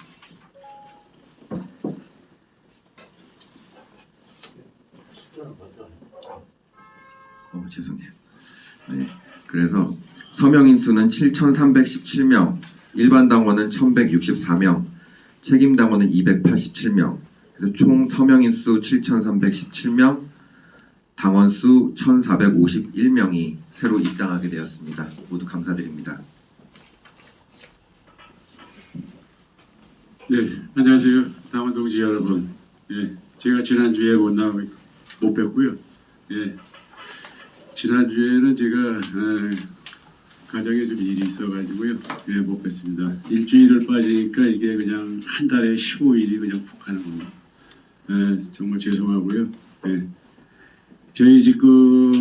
죄송해요. 네, 그래서 서명인 수는 7,317명, 일반 당원은 1,164명, 책임 당원은 287명, 그래서 총 서명인 수 7,317명, 당원 수 1,451명이 새로 입당하게 되었습니다. 모두 감사드립니다. 네, 안녕하세요. 당원 동지 여러분. 예, 제가 지난주에 못 뵀고요. 예, 지난주에는 제가 가정에 좀 일이 있어가지고요. 예, 못 뵀습니다. 일주일을 빠지니까 이게 그냥 한 달에 15일이 그냥 푹 가는 겁니다. 예, 정말 죄송하고요. 예, 저희 지금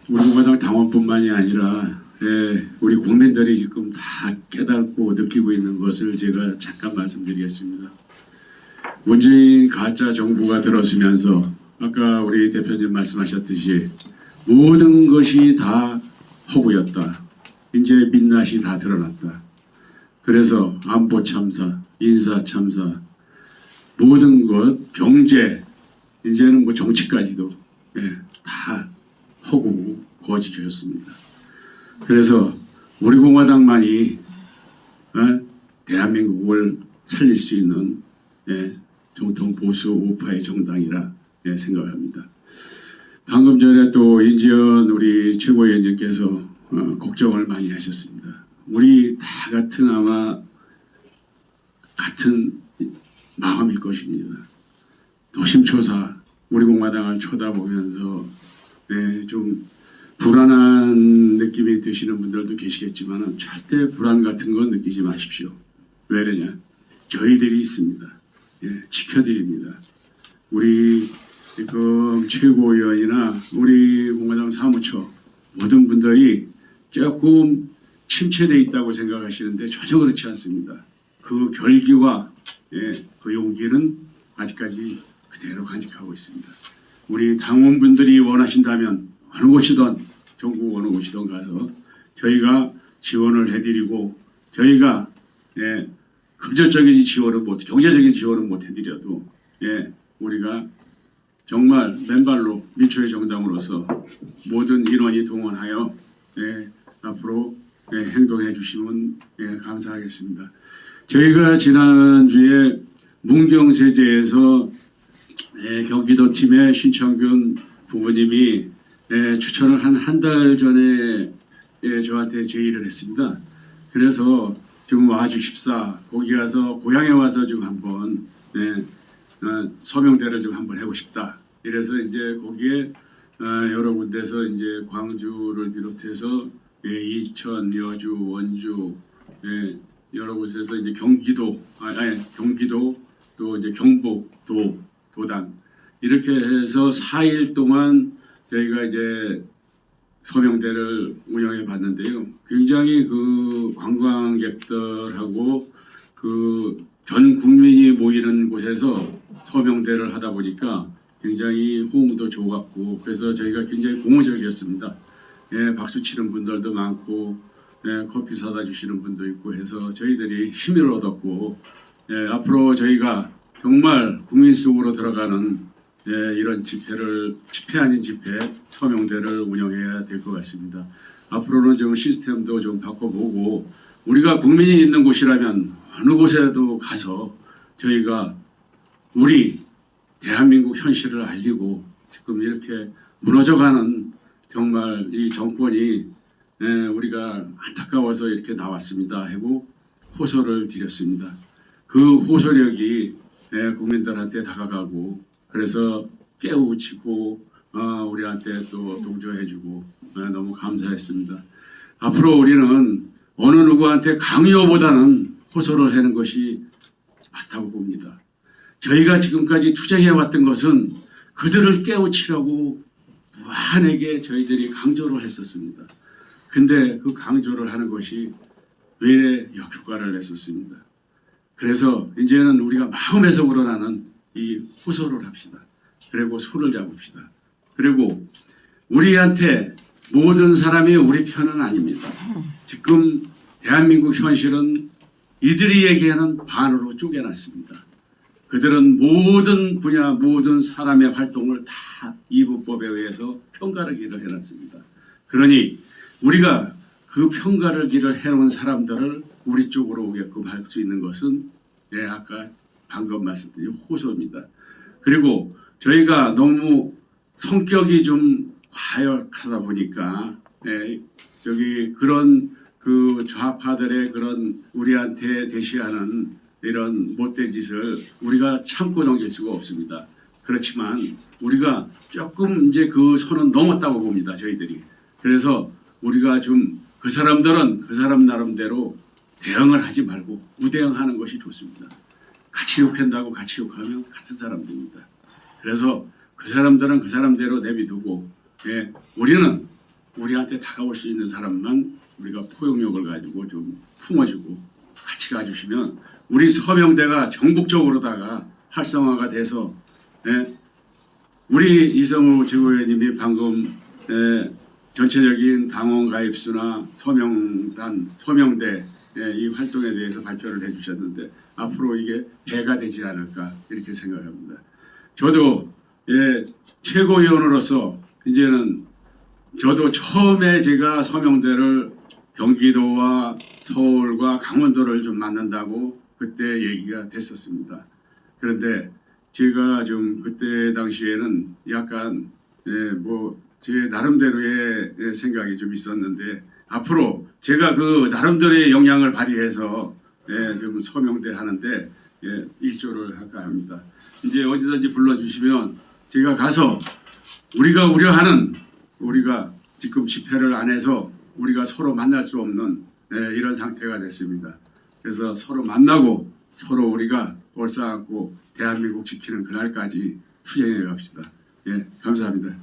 우리 공화당 당원뿐만이 아니라 우리 국민들이 지금 다 깨닫고 느끼고 있는 것을 제가 잠깐 말씀드리겠습니다. 문재인 가짜 정부가 들어서면서 아까 우리 대표님 말씀하셨듯이 모든 것이 다 허구였다. 이제 민낯이 다 드러났다. 그래서 안보 참사, 인사 참사, 모든 것, 경제, 이제는 뭐 정치까지도 다 허구고 거짓이었습니다. 그래서 우리 공화당만이 대한민국을 살릴 수 있는 정통 보수 우파의 정당이라 예, 생각합니다. 방금 전에 또 인지연 우리 최고위원님께서 걱정을 많이 하셨습니다. 우리 다 같은 아마 같은 마음일 것입니다. 노심초사 우리 공화당을 쳐다보면서 좀 불안한 느낌이 드시는 분들도 계시겠지만 절대 불안 같은 건 느끼지 마십시오. 왜 그러냐? 저희들이 있습니다. 지켜드립니다. 우리 지금 최고위원이나 우리 공화당 사무처 모든 분들이 조금 침체되어 있다고 생각하시는데 전혀 그렇지 않습니다. 그 결기와 그 용기는 아직까지 그대로 간직하고 있습니다. 우리 당원분들이 원하신다면 어느 곳이든 전국 어느 곳이든 가서 저희가 지원을 해드리고 저희가 금전적인 지원은 못, 경제적인 지원은 못 해드려도 우리가 정말 맨발로 민초의 정당으로서 모든 인원이 동원하여 앞으로 행동해 주시면 감사하겠습니다. 저희가 지난주에 문경세제에서 경기도 팀의 신청균 부모님이 추천을 한 달 전에 저한테 제의를 했습니다. 그래서 좀 와주십사, 거기 가서 고향에 와서 좀 한번 서명대를 좀 한번 해보고 싶다. 이래서 이제 거기에 여러 군데서 이제 광주를 비롯해서 이천, 여주, 원주 여러 곳에서 이제 경기도 또 이제 경북 도당 이렇게 해서 4일 동안 저희가 이제 서명대를 운영해 봤는데요. 굉장히 그 관광객들하고 그 전 국민이 모이는 곳에서 서명대를 하다 보니까 굉장히 호응도 좋았고 그래서 저희가 굉장히 고무적이었습니다. 박수 치는 분들도 많고 커피 사다 주시는 분도 있고 해서 저희들이 힘을 얻었고 앞으로 저희가 정말 국민 속으로 들어가는 이런 집회 아닌 집회 서명대를 운영해야 될 것 같습니다. 앞으로는 좀 시스템도 좀 바꿔보고 우리가 국민이 있는 곳이라면 어느 곳에도 가서 저희가 우리 대한민국 현실을 알리고 지금 이렇게 무너져가는 정말 이 정권이 우리가 안타까워서 이렇게 나왔습니다 하고 호소를 드렸습니다. 그 호소력이 국민들한테 다가가고 그래서 깨우치고 우리한테 또 동조해주고 너무 감사했습니다. 앞으로 우리는 어느 누구한테 강요보다는 호소를 하는 것이 맞다고 봅니다. 저희가 지금까지 투쟁해왔던 것은 그들을 깨우치려고 무한하게 저희들이 강조를 했었습니다. 근데 그 강조를 하는 것이 왜 역효과를 냈었습니다. 그래서 이제는 우리가 마음에서 우러나는 이 호소를 합시다. 그리고 손을 잡읍시다. 그리고 우리한테 모든 사람이 우리 편은 아닙니다. 지금 대한민국 현실은 이들에게는 반으로 쪼개놨습니다. 그들은 모든 분야, 모든 사람의 활동을 다 이분법에 의해서 평가르기를 해놨습니다. 그러니 우리가 그 평가르기를 해놓은 사람들을 우리 쪽으로 오게끔 할 수 있는 것은 아까 방금 말씀드린 호소입니다. 그리고 저희가 너무 성격이 좀 과격하다 보니까 저기 그런 그 좌파들의 그런 우리한테 대시하는 이런 못된 짓을 우리가 참고 넘길 수가 없습니다. 그렇지만 우리가 조금 이제 그 선은 넘었다고 봅니다. 저희들이. 그래서 우리가 좀 그 사람들은 그 사람 나름대로 대응을 하지 말고 무대응하는 것이 좋습니다. 같이 욕한다고 같이 욕하면 같은 사람들입니다. 그래서 그 사람들은 그 사람대로 내비두고 우리는 우리한테 다가올 수 있는 사람만 우리가 포용력을 가지고 좀 품어주고 같이 가주시면 우리 서명대가 전국적으로다가 활성화가 돼서 우리 이성우 최고위원님이 방금 전체적인 당원 가입수나 서명대 이 활동에 대해서 발표를 해주셨는데 앞으로 이게 배가 되지 않을까 이렇게 생각합니다. 저도 최고위원으로서 이제는 저도 처음에 제가 서명대를 경기도와 서울과 강원도를 좀 만난다고 그때 얘기가 됐었습니다. 그런데 제가 좀 그때 당시에는 약간 제 나름대로의 생각이 좀 있었는데 앞으로 제가 그 나름대로의 영향을 발휘해서 좀 서명대 하는데 일조를 할까 합니다. 이제 어디든지 불러주시면 제가 가서 우리가 우려하는 우리가 지금 집회를 안 해서 우리가 서로 만날 수 없는 이런 상태가 됐습니다. 그래서 서로 만나고 서로 우리가 올싸안고 대한민국 지키는 그날까지 투쟁해 갑시다. 예, 감사합니다.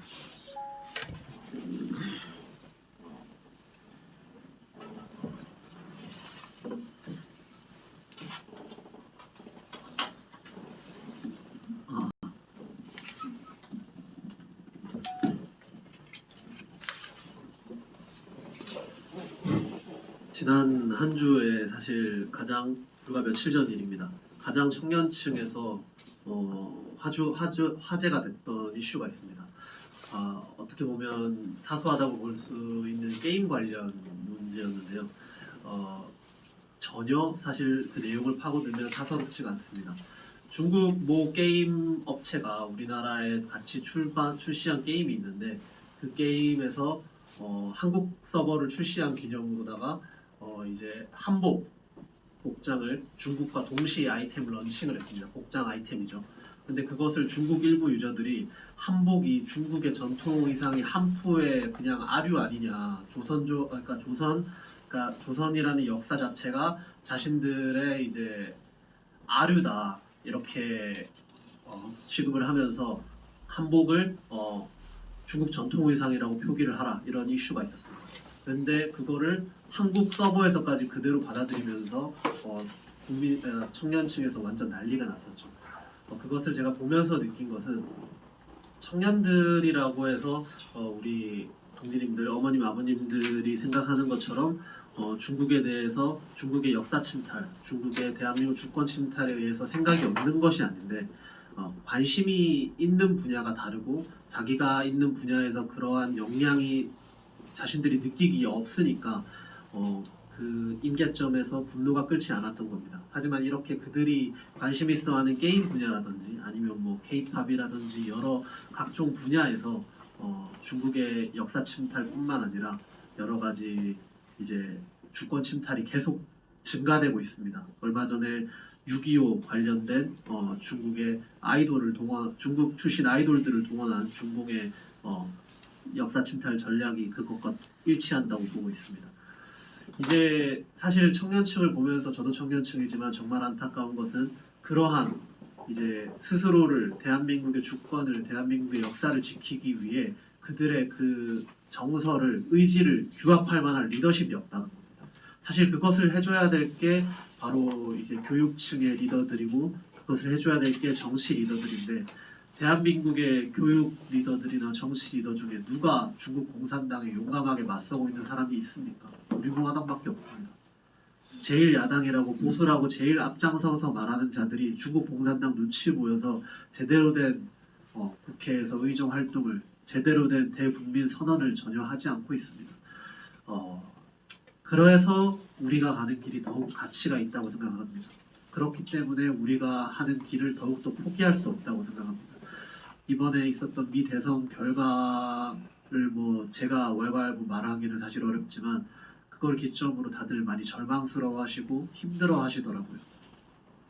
지난 한 주에 사실 가장 불과 며칠 전 일입니다. 가장 청년층에서 화제가 됐던 이슈가 있습니다. 어떻게 보면 사소하다고 볼 수 있는 게임 관련 문제였는데요. 전혀 사실 그 내용을 파고들면 사사롭지가 않습니다. 중국 모 게임 업체가 우리나라에 같이 출시한 게임이 있는데 그 게임에서 한국 서버를 출시한 기념으로다가 이제 한복 복장을 중국과 동시에 아이템을 런칭을 했습니다. 복장 아이템이죠. 근데 그것을 중국 일부 유저들이 한복이 중국의 전통 의상이 한푸의 그냥 아류 아니냐, 그러니까 조선이라는 역사 자체가 자신들의 이제 아류다 이렇게 취급을 하면서 한복을 중국 전통 의상이라고 표기를 하라 이런 이슈가 있었습니다. 그런데 그거를 한국 서버에서까지 그대로 받아들이면서 청년층에서 완전 난리가 났었죠. 그것을 제가 보면서 느낀 것은 청년들이라고 해서 우리 동지님들, 어머님, 아버님들이 생각하는 것처럼 중국에 대해서 중국의 역사 침탈, 중국의 대한민국 주권 침탈에 의해서 생각이 없는 것이 아닌데 관심이 있는 분야가 다르고 자기가 있는 분야에서 그러한 역량이 자신들이 느끼기에 없으니까 그 임계점에서 분노가 끓지 않았던 겁니다. 하지만 이렇게 그들이 관심 있어하는 게임 분야라든지 아니면 뭐 K-팝이라든지 여러 각종 분야에서 중국의 역사 침탈뿐만 아니라 여러 가지 이제 주권 침탈이 계속 증가되고 있습니다. 얼마 전에 6.25 관련된 중국의 중국 출신 아이돌들을 동원한 중공의 역사 침탈 전략이 그것과 일치한다고 보고 있습니다. 이제 사실 청년층을 보면서 저도 청년층이지만 정말 안타까운 것은 그러한 이제 스스로를 대한민국의 주권을 대한민국의 역사를 지키기 위해 그들의 그 정서를 의지를 규합할 만한 리더십이 없다는 겁니다. 사실 그것을 해줘야 될 게 바로 이제 교육층의 리더들이고 그것을 해줘야 될 게 정치 리더들인데 대한민국의 교육 리더들이나 정치 리더 중에 누가 중국 공산당에 용감하게 맞서고 있는 사람이 있습니까? 우리 공화당밖에 없습니다. 제일 야당이라고 보수라고 제일 앞장서서 말하는 자들이 중국 공산당 눈치 보여서 제대로 된 국회에서 의정 활동을 제대로 된 대국민 선언을 전혀 하지 않고 있습니다. 그래서 우리가 가는 길이 더욱 가치가 있다고 생각합니다. 그렇기 때문에 우리가 하는 길을 더욱더 포기할 수 없다고 생각합니다. 이번에 있었던 미 대선 결과를 뭐 제가 왈가왈부 말하기는 사실 어렵지만 그걸 기점으로 다들 많이 절망스러워하시고 힘들어하시더라고요.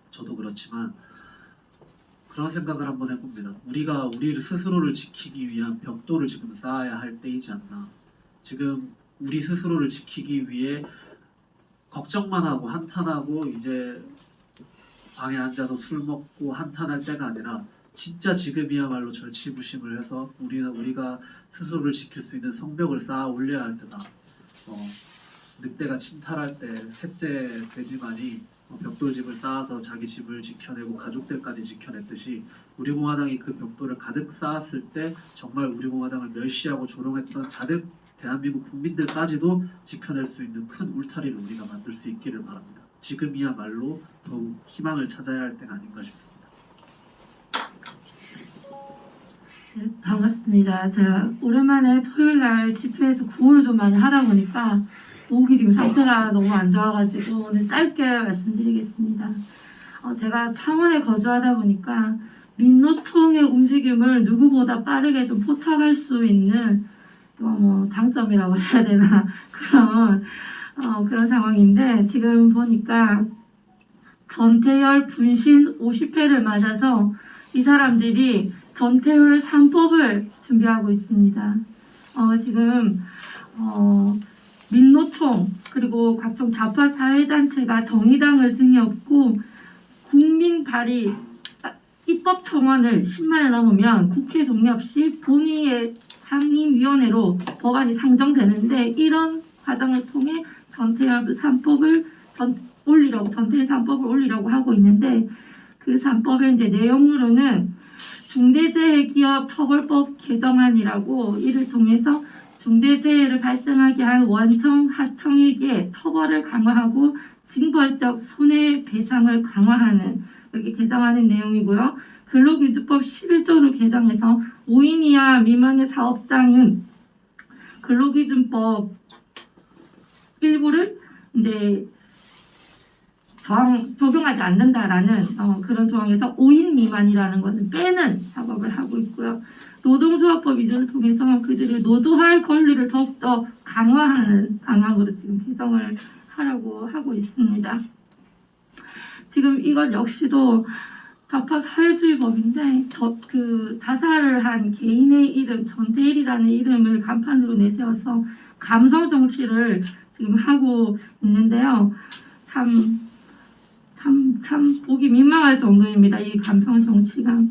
저도 그렇지만 그런 생각을 한번 해봅니다. 우리가 우리 스스로를 지키기 위한 벽돌을 지금 쌓아야 할 때이지 않나. 지금 우리 스스로를 지키기 위해 걱정만 하고 한탄하고 이제 방에 앉아서 술 먹고 한탄할 때가 아니라 진짜 지금이야말로 절치부심을 해서 우리가 스스로를 지킬 수 있는 성벽을 쌓아 올려야 할 때다. 늑대가 침탈할 때 셋째 돼지만이 벽돌집을 쌓아서 자기 집을 지켜내고 가족들까지 지켜냈듯이 우리 공화당이 그 벽돌을 가득 쌓았을 때 정말 우리 공화당을 멸시하고 조롱했던 자들 대한민국 국민들까지도 지켜낼 수 있는 큰 울타리를 우리가 만들 수 있기를 바랍니다. 지금이야말로 더욱 희망을 찾아야 할 때가 아닌가 싶습니다. 네, 반갑습니다. 제가 오랜만에 토요일날 집회에서 구호를 좀 많이 하다 보니까 목이 지금 상태가 너무 안 좋아가지고 오늘 짧게 말씀드리겠습니다. 제가 창원에 거주하다 보니까 민노총의 움직임을 누구보다 빠르게 좀 포착할 수 있는 장점이라고 해야 되나 그런 상황인데 지금 보니까 전태열 분신 50회를 맞아서 이 사람들이 전태열 3법을 준비하고 있습니다. 지금 민노총 그리고 각종 좌파 사회단체가 정의당을 등에 업고 국민 발의 입법청원을 10만에 넘으면 국회 동의 없이 본회의의 상임위원회로 법안이 상정되는데 이런 과정을 통해 전태열 3법을 전태일 3법을 올리려고 하고 있는데 그 3법의 이제 내용으로는 중대재해기업 처벌법 개정안이라고 이를 통해서 중대재해를 발생하게 한 원청 하청에게 처벌을 강화하고 징벌적 손해배상을 강화하는 이렇게 개정하는 내용이고요. 근로기준법 11조를 개정해서 5인 이하 미만의 사업장은 근로기준법 일부를 이제 적용하지 않는다라는 그런 조항에서 5인 미만이라는 것을 빼는 작업을 하고 있고요. 노동조합법 위조를 통해서 그들의 노조할 권리를 더욱더 강화하는 방향으로 지금 개정을 하려고 하고 있습니다. 지금 이것 역시도 좌파 사회주의법인데 자살을 한 개인의 이름 전태일이라는 이름을 간판으로 내세워서 감성 정치를 지금 하고 있는데요. 참 보기 민망할 정도입니다. 이 감성 정치가.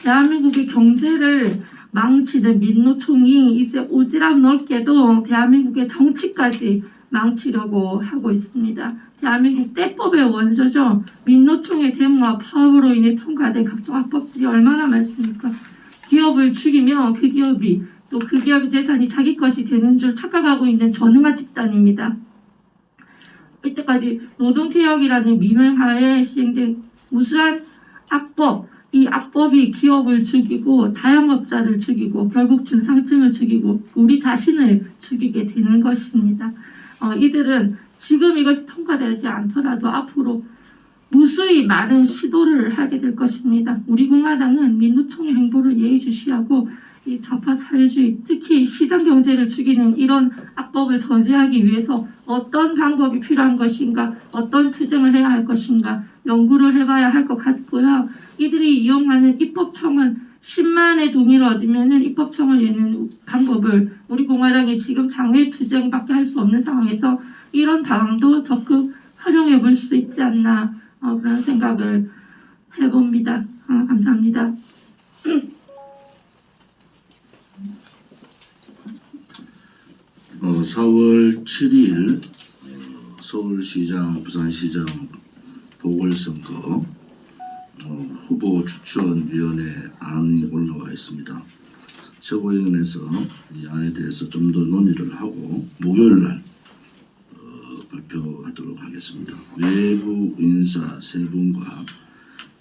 대한민국의 경제를 망치는 민노총이 이제 오지랖 넓게도 대한민국의 정치까지 망치려고 하고 있습니다. 대한민국 때법의 원조죠. 민노총의 데모와 파업으로 인해 통과된 각종 악법들이 얼마나 많습니까? 기업을 죽이며 그 기업이 또 그 기업의 재산이 자기 것이 되는 줄 착각하고 있는 전응한 집단입니다. 이때까지 노동개혁이라는 미명하에 시행된 무수한 악법, 이 악법이 기업을 죽이고 자영업자를 죽이고 결국 중상층을 죽이고 우리 자신을 죽이게 되는 것입니다. 이들은 지금 이것이 통과되지 않더라도 앞으로 무수히 많은 시도를 하게 될 것입니다. 우리 공화당은 민노총의 행보를 예의주시하고 이 좌파 사회주의, 특히 시장 경제를 죽이는 이런 악법을 저지하기 위해서 어떤 방법이 필요한 것인가, 어떤 투쟁을 해야 할 것인가 연구를 해봐야 할 것 같고요. 이들이 이용하는 입법청은 10만의 동의를 얻으면 입법청을 내는 방법을 우리 공화당이 지금 장외 투쟁밖에 할 수 없는 상황에서 이런 방안도 적극 활용해 볼 수 있지 않나 그런 생각을 해봅니다. 감사합니다. 4월 7일 서울시장, 부산시장 보궐선거 후보 추천위원회 안이 올라와 있습니다. 최고위원회에서 이 안에 대해서 좀 더 논의를 하고 목요일 날 발표하도록 하겠습니다. 외부 인사 3분과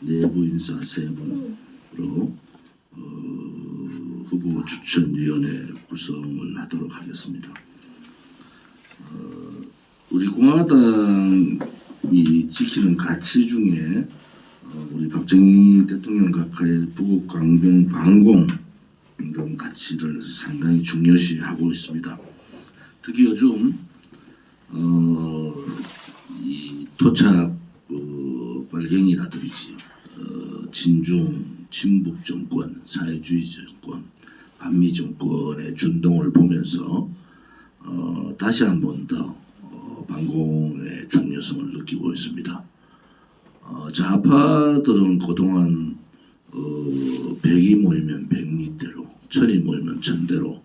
내부 인사 3분으로 후보 추천위원회 구성을 하도록 하겠습니다. 우리 공화당이 지키는 가치 중에 우리 박정희 대통령 각하의 부국 강병 반공 이런 가치를 상당히 중요시하고 있습니다. 특히 요즘 이 토착 빨갱이라든지 친중 친북 정권, 사회주의 정권, 반미 정권의 준동을 보면서 다시 한 번 더 반공의 중요성을 느끼고 있습니다. 좌파들은 그동안 100이 모이면 100리대로, 1000이 모이면 1000대로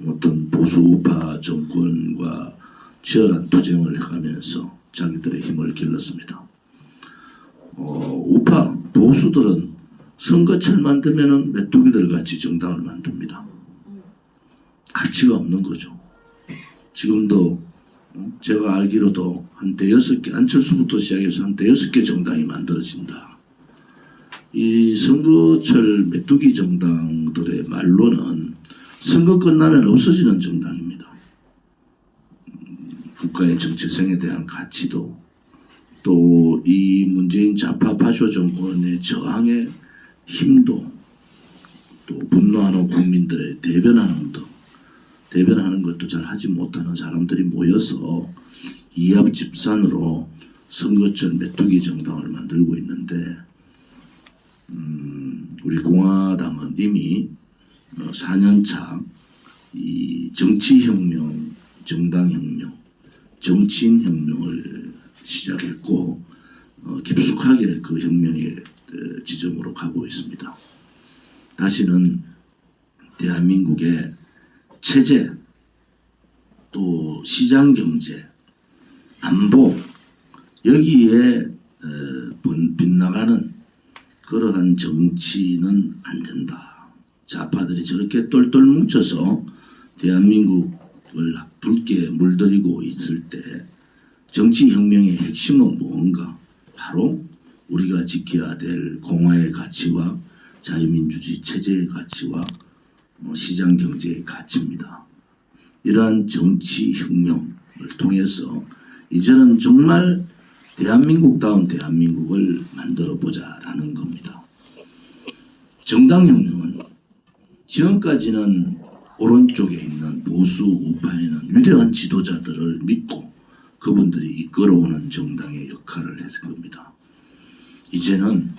어떤 보수 우파 정권과 치열한 투쟁을 해가면서 자기들의 힘을 길렀습니다. 우파 보수들은 선거철만 되면은 메뚜기들 같이 정당을 만듭니다. 가치가 없는 거죠. 지금도 제가 알기로도 한 5개, 안철수부터 시작해서 한 5개 정당이 만들어진다. 이 선거철 메뚜기 정당들의 말로는 선거 끝나면 없어지는 정당입니다. 국가의 정체성에 대한 가치도 또 이 문재인 좌파 파쇼 정권의 저항에 힘도 또 분노하는 국민들의 대변하는 것도 잘 하지 못하는 사람들이 모여서 이합집산으로 선거철 메뚜기 정당을 만들고 있는데 우리 공화당은 이미 4년차 이 정치혁명, 정당혁명, 정치인혁명을 시작했고 깊숙하게 그 혁명의 지점으로 가고 있습니다. 다시는 대한민국의 체제, 또 시장경제, 안보 여기에 빗나가는 그러한 정치는 안 된다. 좌파들이 저렇게 똘똘 뭉쳐서 대한민국을 붉게 물들이고 있을 때 정치혁명의 핵심은 무언가? 바로 우리가 지켜야 될 공화의 가치와 자유민주주의 체제의 가치와 시장경제의 가치입니다. 이러한 정치혁명을 통해서 이제는 정말 대한민국다운 대한민국을 만들어보자라는 겁니다. 정당혁명은 지금까지는 오른쪽에 있는 보수 우파에는 위대한 지도자들을 믿고 그분들이 이끌어오는 정당의 역할을 했을 겁니다. 이제는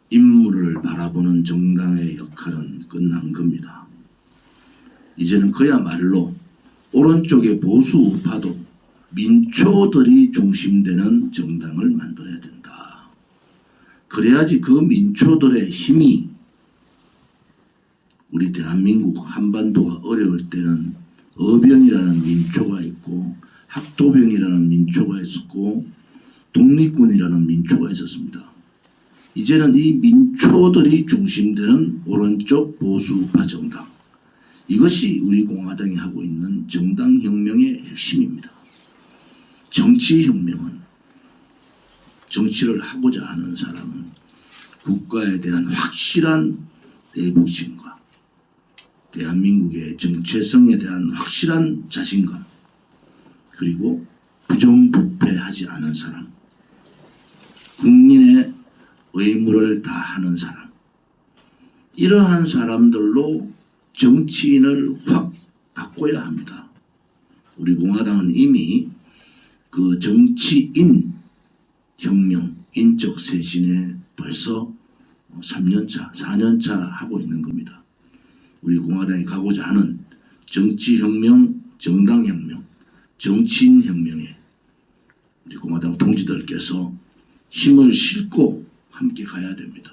인물을 바라보는 정당의 역할은 끝난 겁니다. 이제는 그야말로 오른쪽의 보수 우파도 민초들이 중심되는 정당을 만들어야 된다. 그래야지 그 민초들의 힘이 우리 대한민국 한반도가 어려울 때는 어병이라는 민초가 있고 학도병이라는 민초가 있었고 독립군이라는 민초가 있었습니다. 이제는 이 민초들이 중심되는 오른쪽 보수우파 정당, 이것이 우리 공화당이 하고 있는 정당혁명의 핵심입니다. 정치혁명은 정치를 하고자 하는 사람은 국가에 대한 확실한 애국심과 대한민국의 정체성에 대한 확실한 자신감, 그리고 부정부패하지 않은 사람, 국민의 의무를 다하는 사람, 이러한 사람들로 정치인을 확 바꿔야 합니다. 우리 공화당은 이미 그 정치인 혁명, 인적 쇄신에 벌써 3년차, 4년차 하고 있는 겁니다. 우리 공화당이 가고자 하는 정치혁명, 정당혁명, 정치인혁명에 우리 공화당 동지들께서 힘을 싣고 함께 가야 됩니다.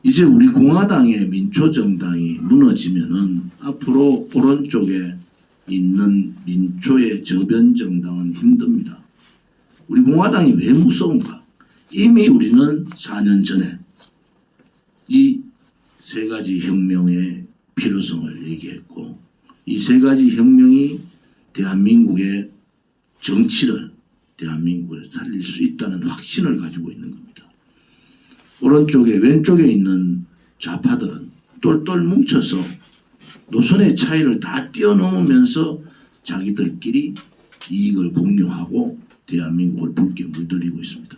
이제 우리 공화당의 민초정당이 무너지면은 앞으로 오른쪽에 있는 민초의 저변정당은 힘듭니다. 우리 공화당이 왜 무서운가? 이미 우리는 4년 전에 이 세 가지 혁명의 필요성을 얘기했고, 이 세 가지 혁명이 대한민국의 정치를, 대한민국을 살릴 수 있다는 확신을 가지고 있는 겁니다. 오른쪽에, 왼쪽에 있는 좌파들은 똘똘 뭉쳐서 노선의 차이를 다 뛰어넘으면서 자기들끼리 이익을 공유하고 대한민국을 붉게 물들이고 있습니다.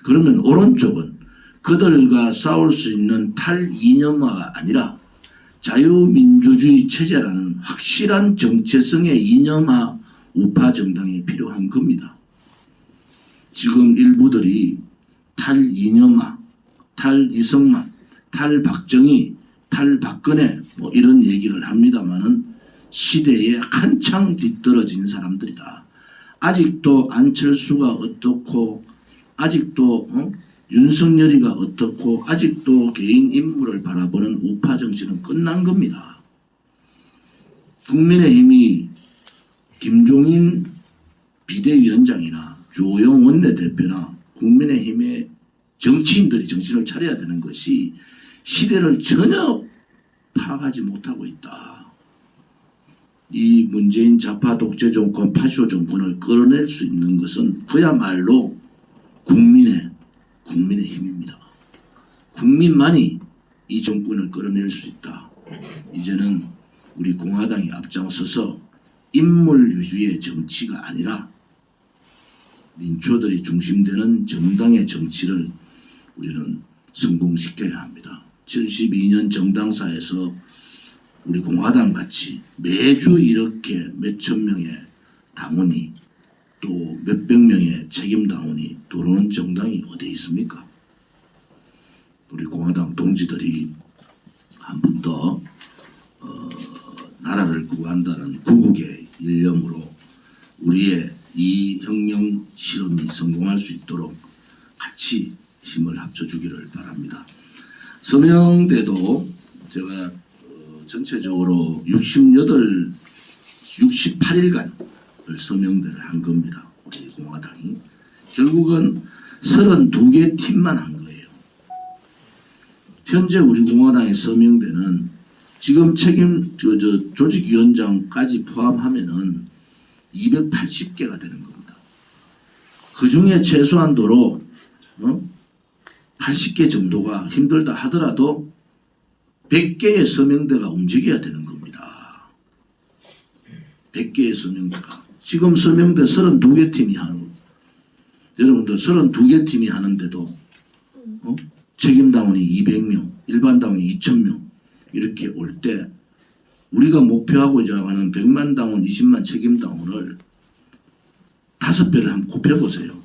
그러면 오른쪽은 그들과 싸울 수 있는 탈이념화가 아니라 자유민주주의 체제라는 확실한 정체성의 이념화 우파 정당이 필요한 겁니다. 지금 일부들이 탈이념화, 탈이승만, 탈박정희, 탈박근혜 뭐 이런 얘기를 합니다마는 시대에 한창 뒤떨어진 사람들이다. 아직도 안철수가 어떻고, 아직도 윤석열이가 어떻고, 아직도 개인 인물을 바라보는 우파 정치는 끝난 겁니다. 국민의힘이 김종인 비대위원장이나 주호영 원내대표나 국민의힘의 정치인들이 정신을 차려야 되는 것이 시대를 전혀 파악하지 못하고 있다. 이 문재인 좌파 독재 정권, 파쇼 정권을 끌어낼 수 있는 것은 그야말로 국민의 힘입니다. 국민만이 이 정권을 끌어낼 수 있다. 이제는 우리 공화당이 앞장서서 인물 위주의 정치가 아니라 민초들이 중심되는 정당의 정치를 우리는 성공시켜야 합니다. 72년 정당사에서 우리 공화당 같이 매주 이렇게 몇천 명의 당원이 또 몇백 명의 책임 당원이 들어오는 정당이 어디 있습니까? 우리 공화당 동지들이 한 번 더 나라를 구한다는 구국의 일념으로 우리의 이 혁명 실험이 성공할 수 있도록 같이 힘을 합쳐주기를 바랍니다. 서명대도 제가 전체적으로 68일간 서명대를 한 겁니다. 우리 공화당이. 결국은 32개 팀만 한 거예요. 현재 우리 공화당의 서명대는 지금 조직위원장까지 포함하면은 280개가 되는 겁니다. 그 중에 최소한도로 80개 정도가 힘들다 하더라도 100개의 서명대가 움직여야 되는 겁니다. 100개의 서명대가. 지금 서명대 32개 팀이 하는, 여러분들 32개 팀이 하는데도 책임당원이 200명, 일반당원이 2000명 이렇게 올 때 우리가 목표하고자 하는 100만 당원, 20만 책임당원을 5배를 한번 곱해보세요.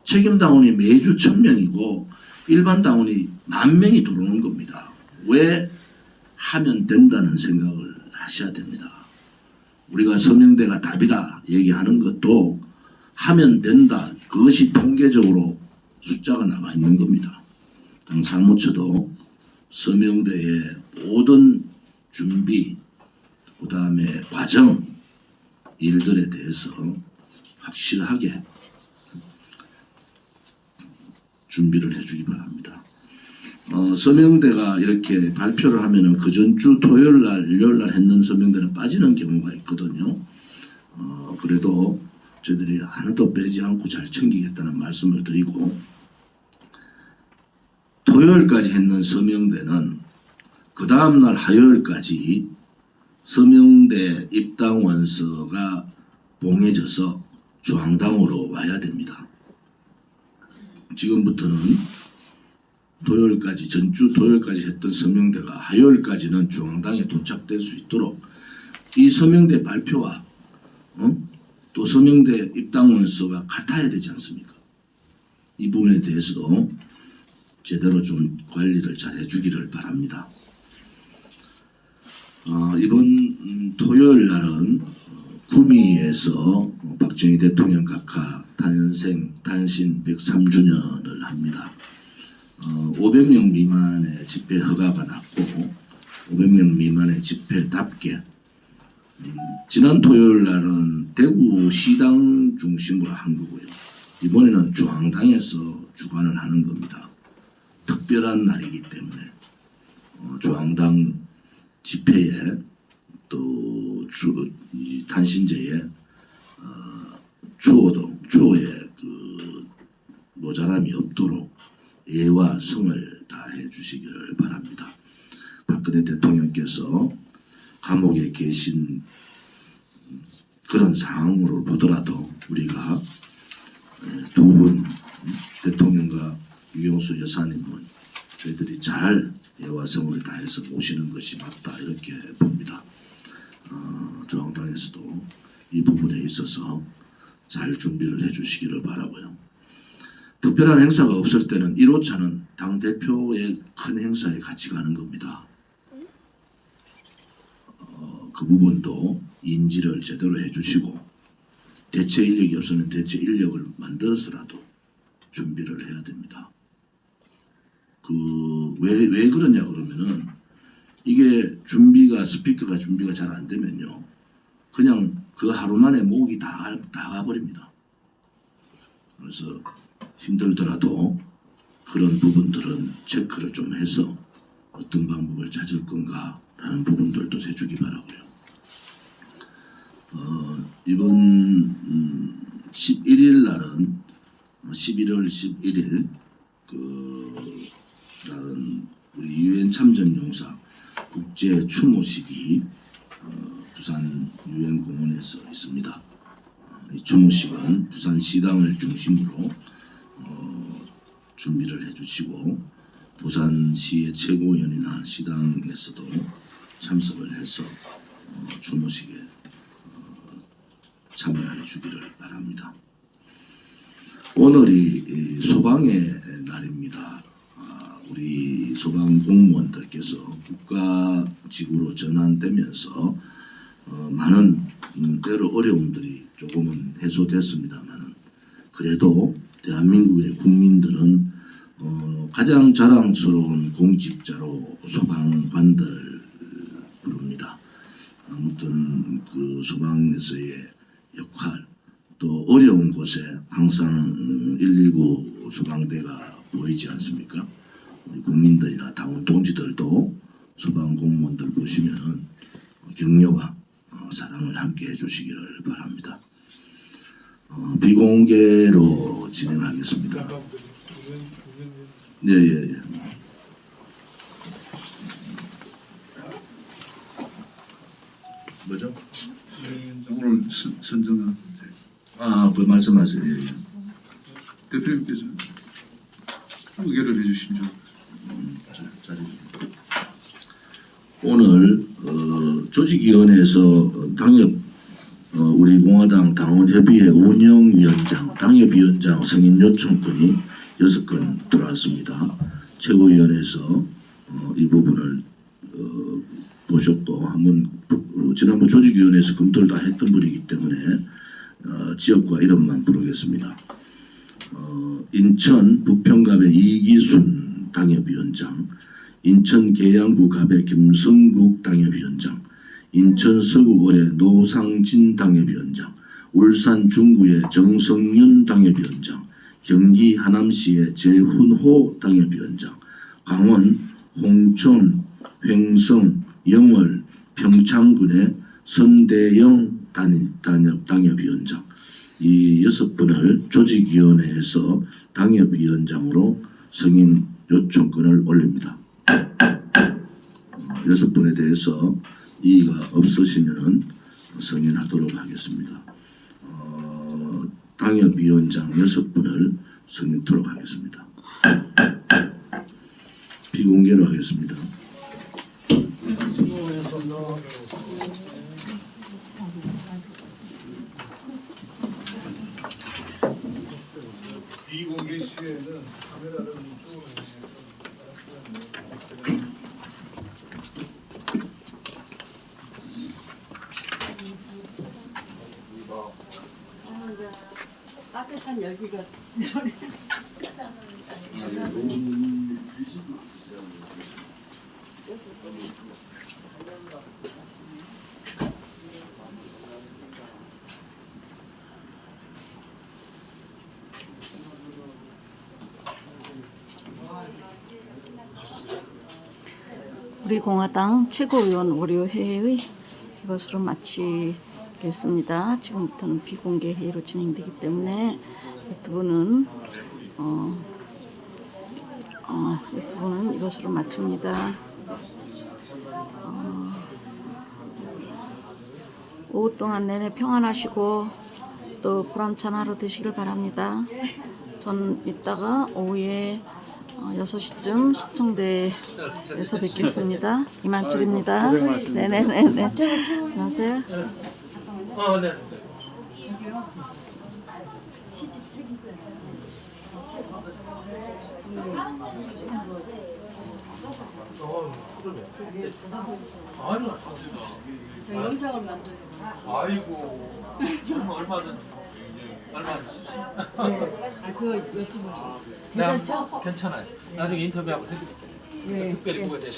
책임당원이 매주 1000명이고 일반당원이 10,000명이 들어오는 겁니다. 왜 하면 된다는 생각을 하셔야 됩니다. 우리가 서명대가 답이다 얘기하는 것도 하면 된다. 그것이 통계적으로 숫자가 나와 있는 겁니다. 당 사무처도 서명대의 모든 준비, 그 다음에 과정, 일들에 대해서 확실하게 준비를 해주기 바랍니다. 서명대가 이렇게 발표를 하면은 그 전주 토요일 날, 일요일 날 했는 서명대는 빠지는 경우가 있거든요. 그래도 저희들이 하나도 빼지 않고 잘 챙기겠다는 말씀을 드리고, 토요일까지 했는 서명대는 그 다음날 화요일까지 서명대 입당 원서가 봉해져서 중앙당으로 와야 됩니다. 지금부터는 토요일까지, 전주 토요일까지 했던 서명대가 화요일까지는 중앙당에 도착될 수 있도록 이 서명대 발표와 또 서명대 입당 원서가 같아야 되지 않습니까? 이 부분에 대해서도 제대로 좀 관리를 잘 해주기를 바랍니다. 이번 토요일 날은 구미에서 박정희 대통령 각하 탄신 103주년을 합니다. 500명 미만의 집회 허가가 났고 500명 미만의 집회답게 지난 토요일 날은 대구 시당 중심으로 한 거고요. 이번에는 중앙당에서 주관을 하는 겁니다. 특별한 날이기 때문에 중앙당 집회에 또 탄신제에 추호의 그 모자람이 없도록 예와 성을 다해 주시기를 바랍니다. 박근혜 대통령께서 감옥에 계신 그런 상황으로 보더라도 우리가 두 분 대통령과 유경수 여사님은 저희들이 잘 예와 성을 다해서 모시는 것이 맞다 이렇게 봅니다. 중앙당에서도 이 부분에 있어서 잘 준비를 해주시기를 바라고요. 특별한 행사가 없을 때는 1호차는 당대표의 큰 행사에 같이 가는 겁니다. 그 부분도 인지를 제대로 해주시고 대체 인력이 없으면 대체 인력을 만들어서라도 준비를 해야 됩니다. 왜 그러냐 그러면은 이게 스피커가 준비가 잘 안 되면요. 그냥 그 하루 만에 목이 다 가버립니다. 그래서 힘들더라도 그런 부분들은 체크를 좀 해서 어떤 방법을 찾을 건가 라는 부분들도 해주기 바라고요. 이번 11일 날은 11월 11일 라는 우리 유엔 참전용사 국제 추모식이 부산 유엔 공원에서 있습니다. 이 추모식은 부산 시당을 중심으로 준비를 해주시고 부산시의 최고위원이나 시당에서도 참석을 해서 추모식에 참여해 주기를 바랍니다. 오늘이 소방의 날입니다. 우리 소방 공무원들께서 국가직으로 전환되면서 많은 때로 어려움들이 조금은 해소됐습니다만 그래도 대한민국의 국민들은 가장 자랑스러운 공직자로 소방관들을 부릅니다. 아무튼 그 소방에서의 역할 또 어려운 곳에 항상 119 소방대가 보이지 않습니까? 우리 국민들이나 당원 동지들도 소방 공무원들 보시면은 격려와 사랑을 함께 해주시기를 바랍니다. 비공개로 진행하겠습니다. 예. 뭐죠? 오늘 선정한 그 말씀하세요. 예. 대표님께서 의결을 해주시면 오늘 조직위원회에서 당협 우리 공화당 당원협의회 운영위원장, 당협위원장 승인 요청권이 6건 들어왔습니다. 최고위원회에서 이 부분을 보셨고 한번 지난번 조직위원회에서 검토를 다 했던 분이기 때문에 지역과 이름만 부르겠습니다. 인천 부평갑의 이기순 당협위원장, 인천 계양구 갑의 김성국 당협위원장, 인천 서구을의 노상진 당협위원장, 울산 중구의 정성윤 당협위원장, 경기 하남시의 재훈호 당협위원장, 강원 홍천 횡성 영월 평창군의 선대영 당협위원장 이 6분을 조직위원회에서 당협위원장으로 승인 요청권을 올립니다. 6분에 대해서 이의가 없으시면 승인하도록 하겠습니다. 당협위원장 6분을 승인토록 하겠습니다. 비공개로 하겠습니다. 비공개 시에는 카메라를 이쪽으로 따뜻한 열기가 우리 공화당 최고위원 월요회의 이것으로 마치겠습니다. 지금부터는 비공개 회의로 진행되기 때문에 유튜브는 유튜브는 이것으로 마칩니다. 오후 동안 내내 평안하시고 또 보람찬 하루 되시길 바랍니다. 전 이따가 오후에 6시쯤 시청대에서 뵙겠습니다. 이만 줄입니다. 네네네네. 안녕하세요. 네. 저 영상을 만들어요. 아이고, 정말 얼마든지 그거 여쭤보세요. 괜찮아요. 나중에 인터뷰하고 해드릴게요. 특별히 뭐가 되시